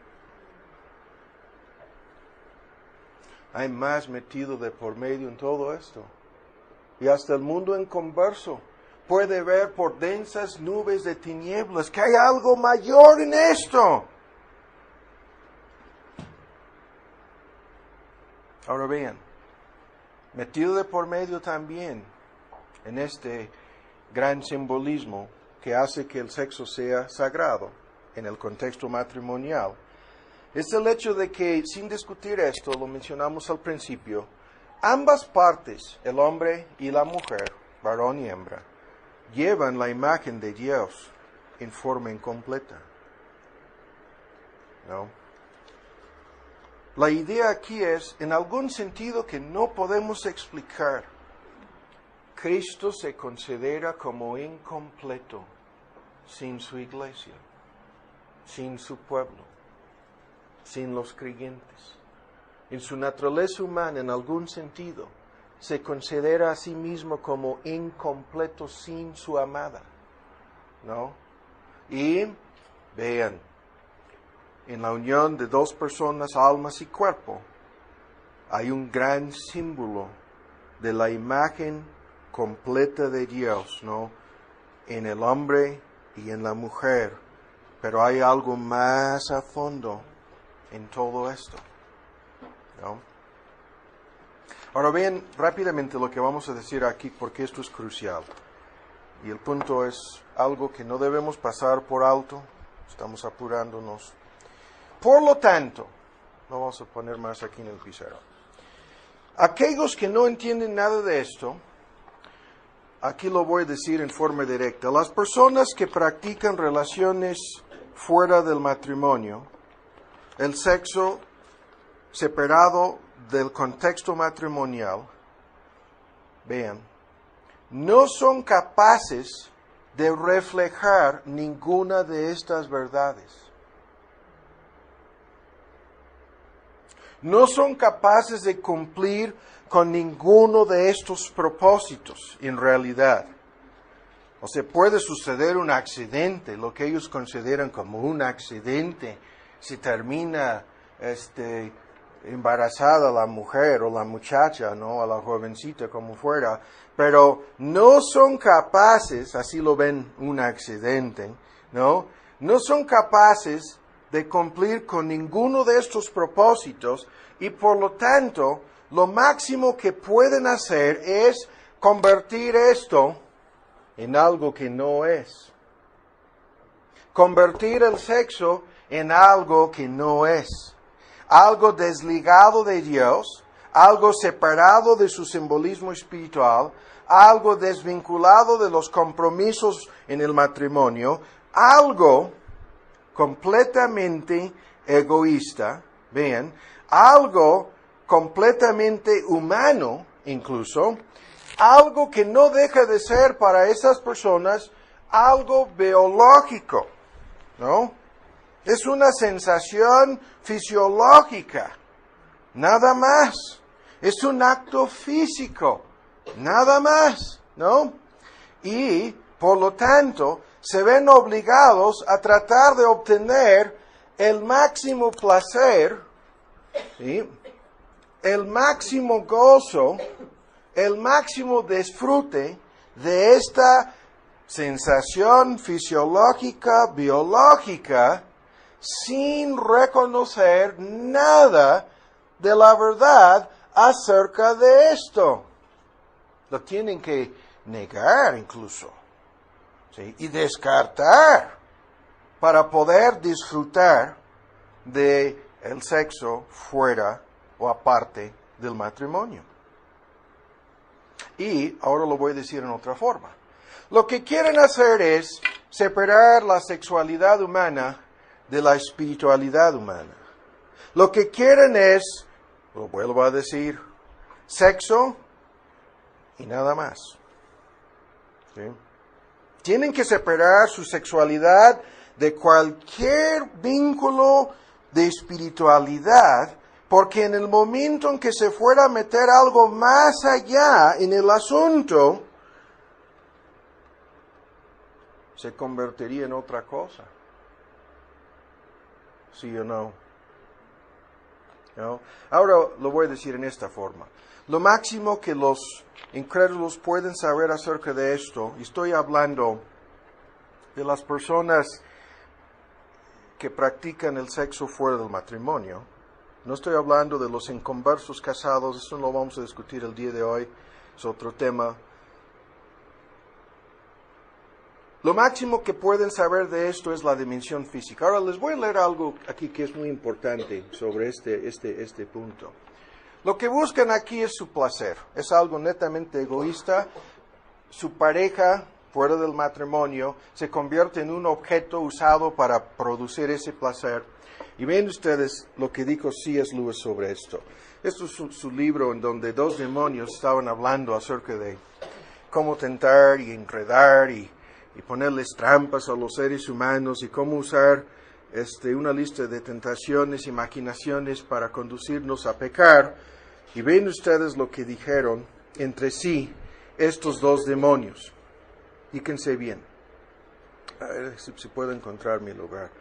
Hay más metido de por medio en todo esto. Y hasta el mundo inconverso puede ver por densas nubes de tinieblas que hay algo mayor en esto. Ahora vean, metido de por medio también en este gran simbolismo que hace que el sexo sea sagrado en el contexto matrimonial, es el hecho de que, sin discutir esto, lo mencionamos al principio, ambas partes, el hombre y la mujer, varón y hembra, llevan la imagen de Dios en forma incompleta, ¿no? La idea aquí es, en algún sentido que no podemos explicar, Cristo se considera como incompleto sin su iglesia, sin su pueblo, sin los creyentes. En su naturaleza humana, en algún sentido, se considera a sí mismo como incompleto sin su amada, ¿no? Y vean, en la unión de dos personas, almas y cuerpo, hay un gran símbolo de la imagen completa de Dios, ¿no? En el hombre y en la mujer. Pero hay algo más a fondo en todo esto, ¿no? Ahora bien, rápidamente lo que vamos a decir aquí, porque esto es crucial. Y el punto es algo que no debemos pasar por alto. Estamos apurándonos. Por lo tanto, no vamos a poner más aquí en el pizarrón. Aquellos que no entienden nada de esto, aquí lo voy a decir en forma directa. Las personas que practican relaciones fuera del matrimonio, el sexo separado del contexto matrimonial, vean, no son capaces de reflejar ninguna de estas verdades. No son capaces de cumplir con ninguno de estos propósitos, en realidad. O sea, puede suceder un accidente, lo que ellos consideran como un accidente, si termina embarazada la mujer o la muchacha, ¿no? A la jovencita, como fuera, pero no son capaces, así lo ven un accidente, ¿no? No son capaces de cumplir con ninguno de estos propósitos y por lo tanto, lo máximo que pueden hacer es convertir esto en algo que no es. Convertir el sexo en algo que no es. Algo desligado de Dios, algo separado de su simbolismo espiritual, algo desvinculado de los compromisos en el matrimonio, algo completamente egoísta, vean, algo completamente humano incluso, algo que no deja de ser para esas personas algo biológico, ¿no? Es una sensación fisiológica, nada más. Es un acto físico, nada más, ¿no? Y, por lo tanto, se ven obligados a tratar de obtener el máximo placer, ¿sí? El máximo gozo, el máximo disfrute de esta sensación fisiológica, biológica, sin reconocer nada de la verdad acerca de esto. Lo tienen que negar incluso, ¿sí? Y descartar para poder disfrutar de el sexo fuera o aparte del matrimonio. Y ahora lo voy a decir en otra forma. Lo que quieren hacer es separar la sexualidad humana de la espiritualidad humana. Lo que quieren es, lo vuelvo a decir, sexo y nada más. ¿Sí? Tienen que separar su sexualidad de cualquier vínculo de espiritualidad, porque en el momento en que se fuera a meter algo más allá en el asunto, se convertiría en otra cosa. ¿Sí o no? ¿No? Ahora lo voy a decir en esta forma. Lo máximo que los incrédulos pueden saber acerca de esto, y estoy hablando de las personas que practican el sexo fuera del matrimonio, no estoy hablando de los inconversos casados, eso no lo vamos a discutir el día de hoy, es otro tema. Lo máximo que pueden saber de esto es la dimensión física. Ahora les voy a leer algo aquí que es muy importante sobre este punto. Lo que buscan aquí es su placer. Es algo netamente egoísta. Su pareja, fuera del matrimonio, se convierte en un objeto usado para producir ese placer. Y ven ustedes lo que dijo C.S. Lewis sobre esto. Esto es su libro en donde dos demonios estaban hablando acerca de cómo tentar y enredar y ponerles trampas a los seres humanos y cómo usar una lista de tentaciones y maquinaciones para conducirnos a pecar. Y ven ustedes lo que dijeron entre sí estos dos demonios. Fíjense bien. A ver si puedo encontrar mi lugar.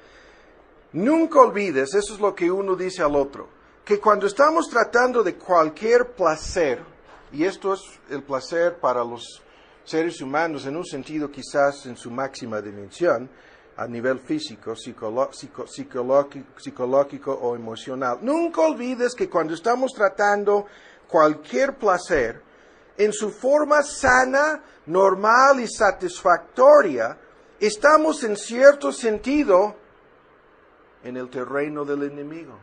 Nunca olvides, eso es lo que uno dice al otro, que cuando estamos tratando de cualquier placer, y esto es el placer para los seres humanos en un sentido quizás en su máxima dimensión, a nivel físico, psicológico o emocional. Nunca olvides que cuando estamos tratando cualquier placer, en su forma sana, normal y satisfactoria, estamos en cierto sentido en el terreno del enemigo.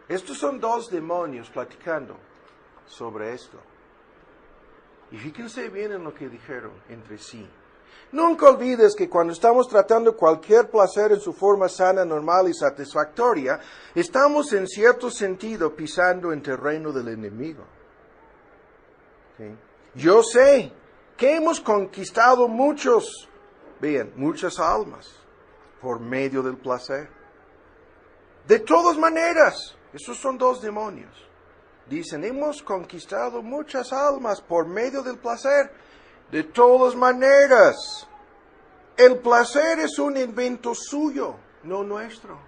Estos son dos demonios platicando sobre esto. Y fíjense bien en lo que dijeron entre sí. Nunca olvides que cuando estamos tratando cualquier placer en su forma sana, normal y satisfactoria, estamos en cierto sentido pisando en terreno del enemigo. ¿Sí? Yo sé que hemos conquistado muchas almas por medio del placer. De todas maneras, esos son dos demonios. Dicen, hemos conquistado muchas almas por medio del placer. De todas maneras, el placer es un invento suyo, no nuestro.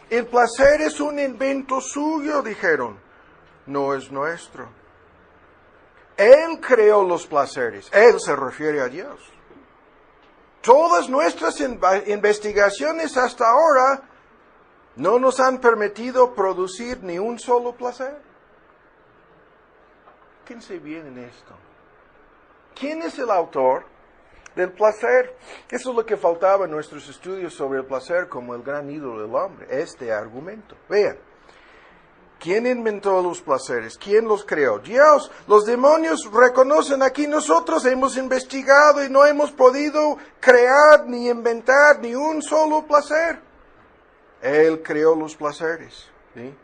El placer es un invento suyo, dijeron, no es nuestro. Él creó los placeres, Él se refiere a Dios. Todas nuestras investigaciones hasta ahora no nos han permitido producir ni un solo placer. Fíjense bien en esto. ¿Quién es el autor del placer? Eso es lo que faltaba en nuestros estudios sobre el placer como el gran ídolo del hombre, este argumento. Vean, ¿quién inventó los placeres? ¿Quién los creó? Dios. Los demonios reconocen aquí, nosotros hemos investigado y no hemos podido crear ni inventar ni un solo placer. Él creó los placeres. ¿Sí?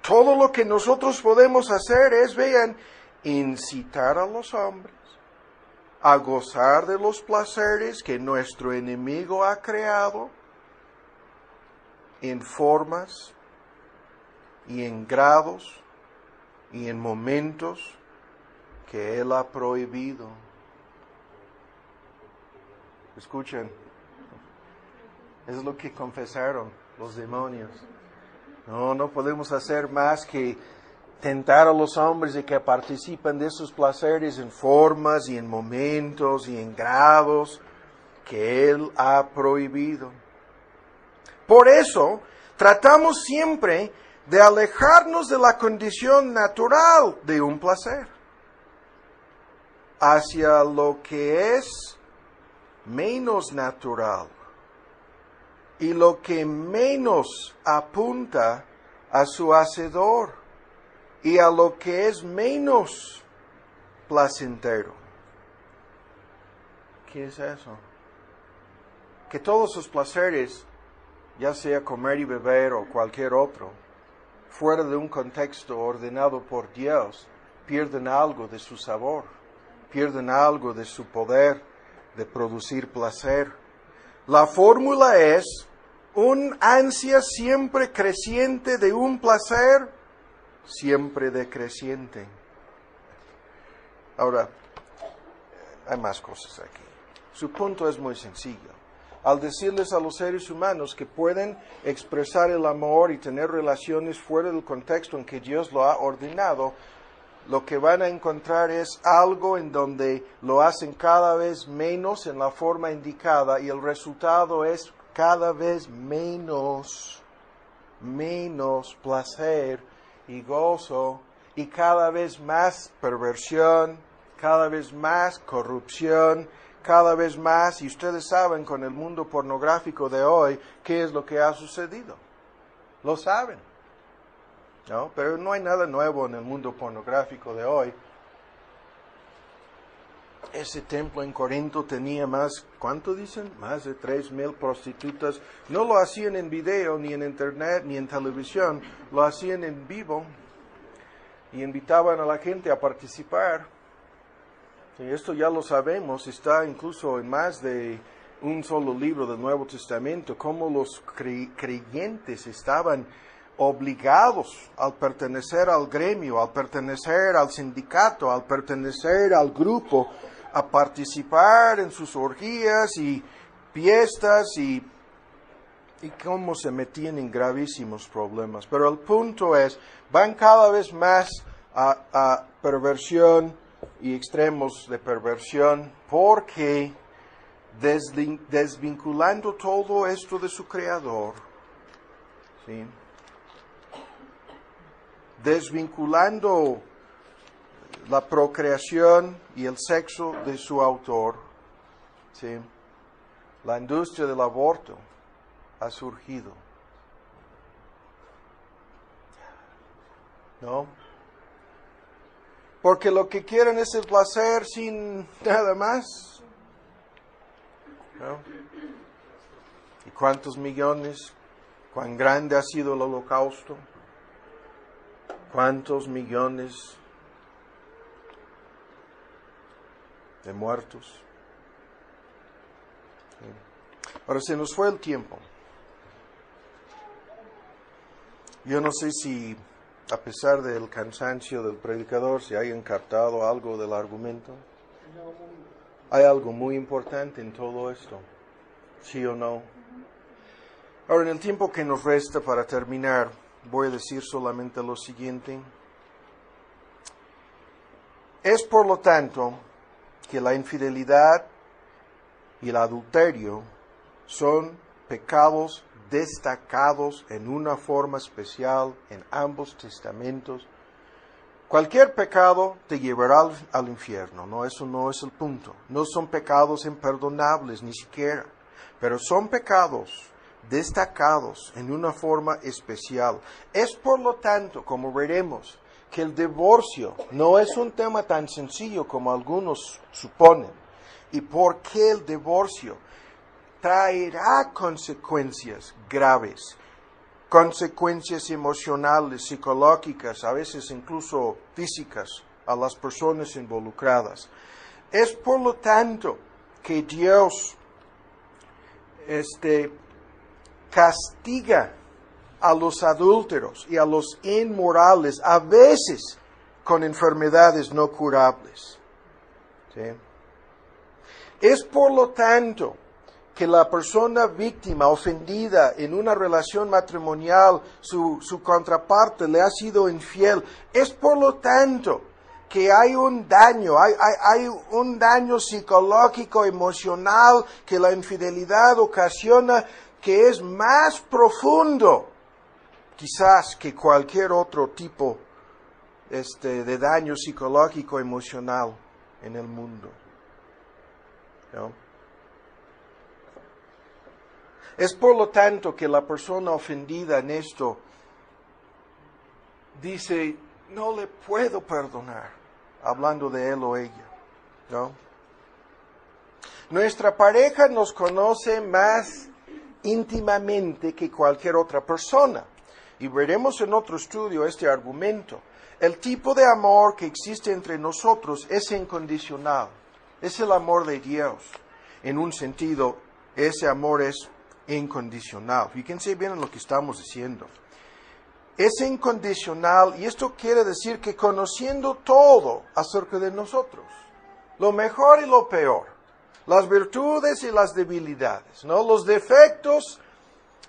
Todo lo que nosotros podemos hacer es, vean, incitar a los hombres a gozar de los placeres que nuestro enemigo ha creado en formas y en grados y en momentos que Él ha prohibido. Escuchen, es lo que confesaron los demonios. No podemos hacer más que tentar a los hombres de que participen de esos placeres en formas y en momentos y en grados que Él ha prohibido. Por eso, tratamos siempre de alejarnos de la condición natural de un placer hacia lo que es menos natural y lo que menos apunta a su hacedor y a lo que es menos placentero. ¿Qué es eso? Que todos sus placeres, ya sea comer y beber o cualquier otro, fuera de un contexto ordenado por Dios, pierden algo de su sabor, pierden algo de su poder de producir placer. La fórmula es un ansia siempre creciente de un placer siempre decreciente. Ahora, hay más cosas aquí. Su punto es muy sencillo. Al decirles a los seres humanos que pueden expresar el amor y tener relaciones fuera del contexto en que Dios lo ha ordenado, lo que van a encontrar es algo en donde lo hacen cada vez menos en la forma indicada y el resultado es cada vez menos placer y gozo y cada vez más perversión, cada vez más corrupción, cada vez más, y ustedes saben con el mundo pornográfico de hoy, ¿qué es lo que ha sucedido? Lo saben, ¿no? Pero no hay nada nuevo en el mundo pornográfico de hoy. Ese templo en Corinto tenía más, ¿cuánto dicen? Más de 3,000 prostitutas. No lo hacían en video, ni en internet, ni en televisión, lo hacían en vivo. y invitaban a la gente a participar. Y esto ya lo sabemos, está incluso en más de un solo libro del Nuevo Testamento, cómo los creyentes estaban obligados al pertenecer al gremio, al pertenecer al sindicato, al pertenecer al grupo, a participar en sus orgías y fiestas y cómo se metían en gravísimos problemas. Pero el punto es, van cada vez más a perversión y extremos de perversión, porque desvinculando todo esto de su Creador, ¿sí? Desvinculando la procreación y el sexo de su autor, ¿sí? La industria del aborto ha surgido, ¿no? Porque lo que quieren es el placer sin nada más, ¿no? ¿Y cuántos millones? ¿Cuán grande ha sido el holocausto? ¿Cuántos millones de muertos? ¿Sí? Ahora se nos fue el tiempo. Yo no sé si, a pesar del cansancio del predicador, se hayan captado algo del argumento. Hay algo muy importante en todo esto, ¿sí o no? Ahora, en el tiempo que nos resta para terminar, voy a decir solamente lo siguiente. Es por lo tanto que la infidelidad y el adulterio son pecados destacados en una forma especial en ambos testamentos. Cualquier pecado te llevará al infierno, no, eso no es el punto. No son pecados imperdonables ni siquiera, pero son pecados destacados en una forma especial. Es por lo tanto, como veremos, que el divorcio no es un tema tan sencillo como algunos suponen. ¿Y por qué el divorcio traerá consecuencias graves? Consecuencias emocionales, psicológicas, a veces incluso físicas a las personas involucradas. Es por lo tanto que Dios castiga a los adúlteros y a los inmorales, a veces con enfermedades no curables. ¿Sí? Es por lo tanto que la persona víctima, ofendida en una relación matrimonial, su contraparte le ha sido infiel. Es por lo tanto que hay un daño, hay un daño psicológico, emocional que la infidelidad ocasiona, que es más profundo, quizás, que cualquier otro tipo de daño psicológico, emocional en el mundo, ¿no? Es por lo tanto que la persona ofendida en esto dice, no le puedo perdonar, hablando de él o ella, ¿no? Nuestra pareja nos conoce más íntimamente que cualquier otra persona. Y veremos en otro estudio este argumento. El tipo de amor que existe entre nosotros es incondicional. Es el amor de Dios. En un sentido, ese amor es incondicional. Fíjense bien en lo que estamos diciendo. Es incondicional, y esto quiere decir que conociendo todo acerca de nosotros, lo mejor y lo peor, las virtudes y las debilidades, ¿no? Los defectos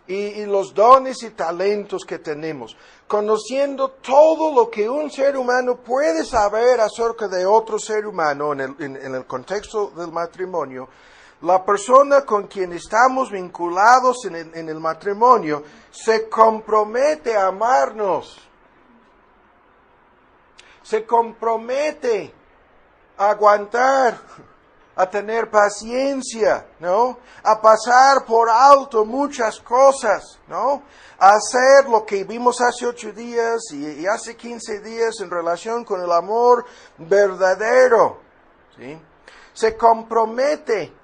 y los dones y talentos que tenemos, conociendo todo lo que un ser humano puede saber acerca de otro ser humano en el contexto del matrimonio, la persona con quien estamos vinculados en el matrimonio se compromete a amarnos, se compromete a aguantar, a tener paciencia, ¿no? A pasar por alto muchas cosas, ¿no? A hacer lo que vimos hace 8 días y hace 15 días en relación con el amor verdadero, ¿sí? Se compromete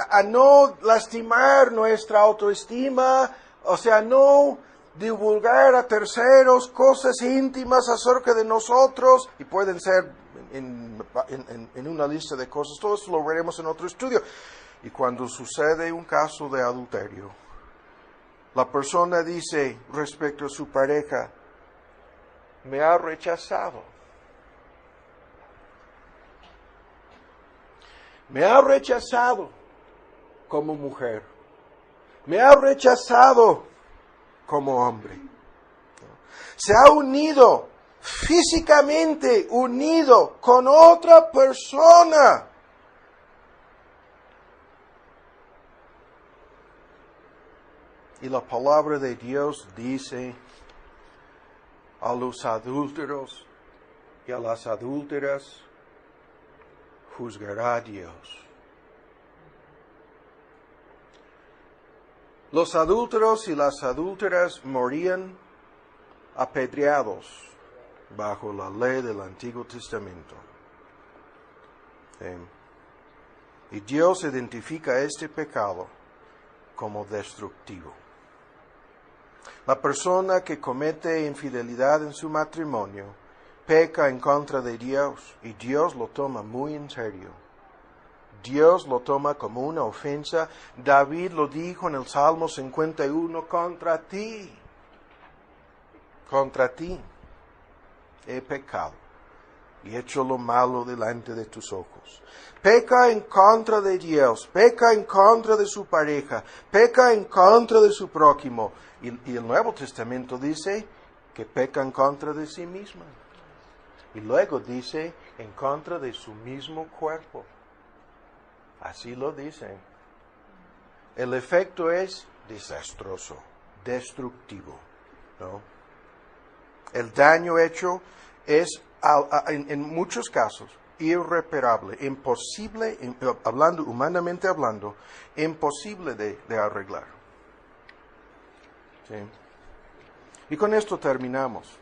a no lastimar nuestra autoestima, o sea, no divulgar a terceros cosas íntimas acerca de nosotros, y pueden ser en una lista de cosas. Todo eso lo veremos en otro estudio. Y cuando sucede un caso de adulterio, la persona dice respecto a su pareja, me ha rechazado. Me ha rechazado como mujer. Me ha rechazado como hombre. Se ha unido, físicamente unido con otra persona. Y la palabra de Dios dice a los adúlteros y a las adúlteras, juzgará a Dios. Los adúlteros y las adúlteras morían apedreados bajo la ley del Antiguo Testamento. Y Dios identifica este pecado como destructivo. La persona que comete infidelidad en su matrimonio peca en contra de Dios, y Dios lo toma muy en serio. Dios lo toma como una ofensa. David lo dijo en el Salmo 51, contra ti he pecado y hecho lo malo delante de tus ojos. Peca en contra de Dios, peca en contra de su pareja, peca en contra de su prójimo. Y el Nuevo Testamento dice que peca en contra de sí misma. Y luego dice en contra de su mismo cuerpo. Así lo dice. El efecto es desastroso, destructivo, ¿no? El daño hecho es, en muchos casos, irreparable, imposible, humanamente hablando, imposible de arreglar. ¿Sí? Y con esto terminamos.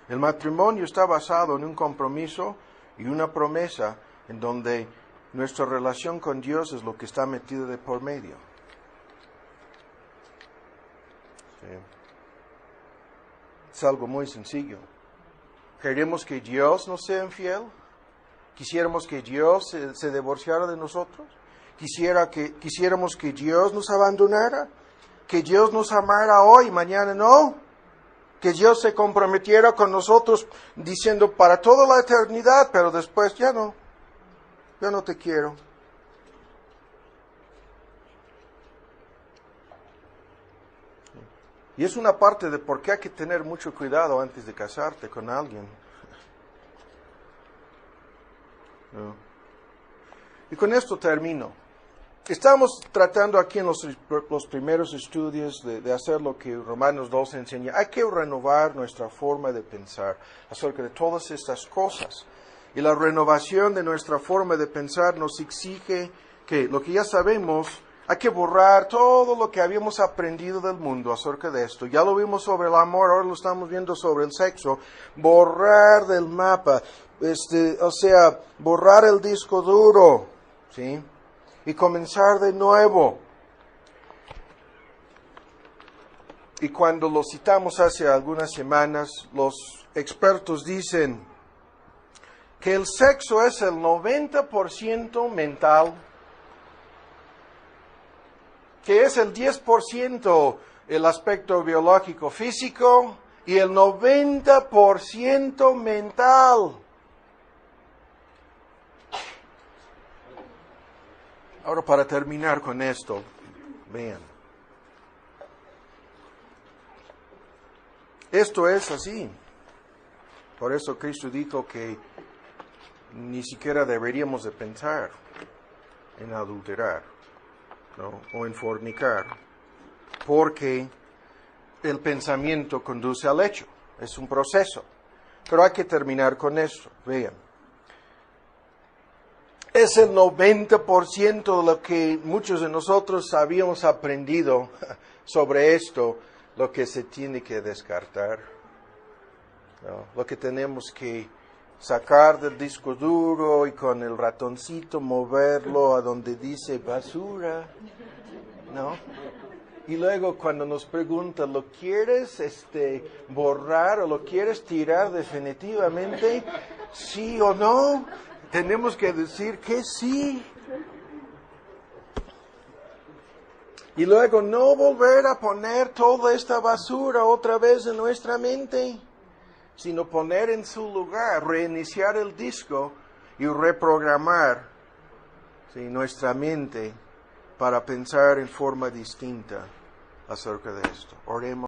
El matrimonio está basado en un compromiso y una promesa en donde nuestra relación con Dios es lo que está metido de por medio. ¿Sí? Es algo muy sencillo. ¿Queremos que Dios nos sea infiel? ¿Quisiéramos que Dios se divorciara de nosotros? ¿Quisiéramos que Dios nos abandonara? ¿Que Dios nos amara hoy y mañana no? ¿Que Dios se comprometiera con nosotros diciendo para toda la eternidad, pero después ya no te quiero? Y es una parte de por qué hay que tener mucho cuidado antes de casarte con alguien. ¿No? Y con esto termino. Estamos tratando aquí en los primeros estudios de hacer lo que Romanos 12 enseña. Hay que renovar nuestra forma de pensar acerca de todas estas cosas. Y la renovación de nuestra forma de pensar nos exige que lo que ya sabemos, hay que borrar todo lo que habíamos aprendido del mundo acerca de esto. Ya lo vimos sobre el amor, ahora lo estamos viendo sobre el sexo. Borrar del mapa, borrar el disco duro, ¿sí? Y comenzar de nuevo. Y cuando lo citamos hace algunas semanas, los expertos dicen que el sexo es el 90% mental, que es el 10% el aspecto biológico físico y el 90% mental. Ahora, para terminar con esto, vean. Esto es así. Por eso Cristo dijo que ni siquiera deberíamos de pensar en adulterar, ¿no? O en fornicar, porque el pensamiento conduce al hecho. Es un proceso. Pero hay que terminar con esto. Vean. Es el 90% de lo que muchos de nosotros habíamos aprendido sobre esto, lo que se tiene que descartar, ¿no? Lo que tenemos que sacar del disco duro y con el ratoncito moverlo a donde dice basura, ¿no? Y luego cuando nos pregunta, ¿lo quieres borrar o lo quieres tirar definitivamente? ¿Sí o no? Tenemos que decir que sí. Y luego no volver a poner toda esta basura otra vez en nuestra mente, sino poner en su lugar, reiniciar el disco y reprogramar nuestra mente para pensar en forma distinta acerca de esto. Oremos.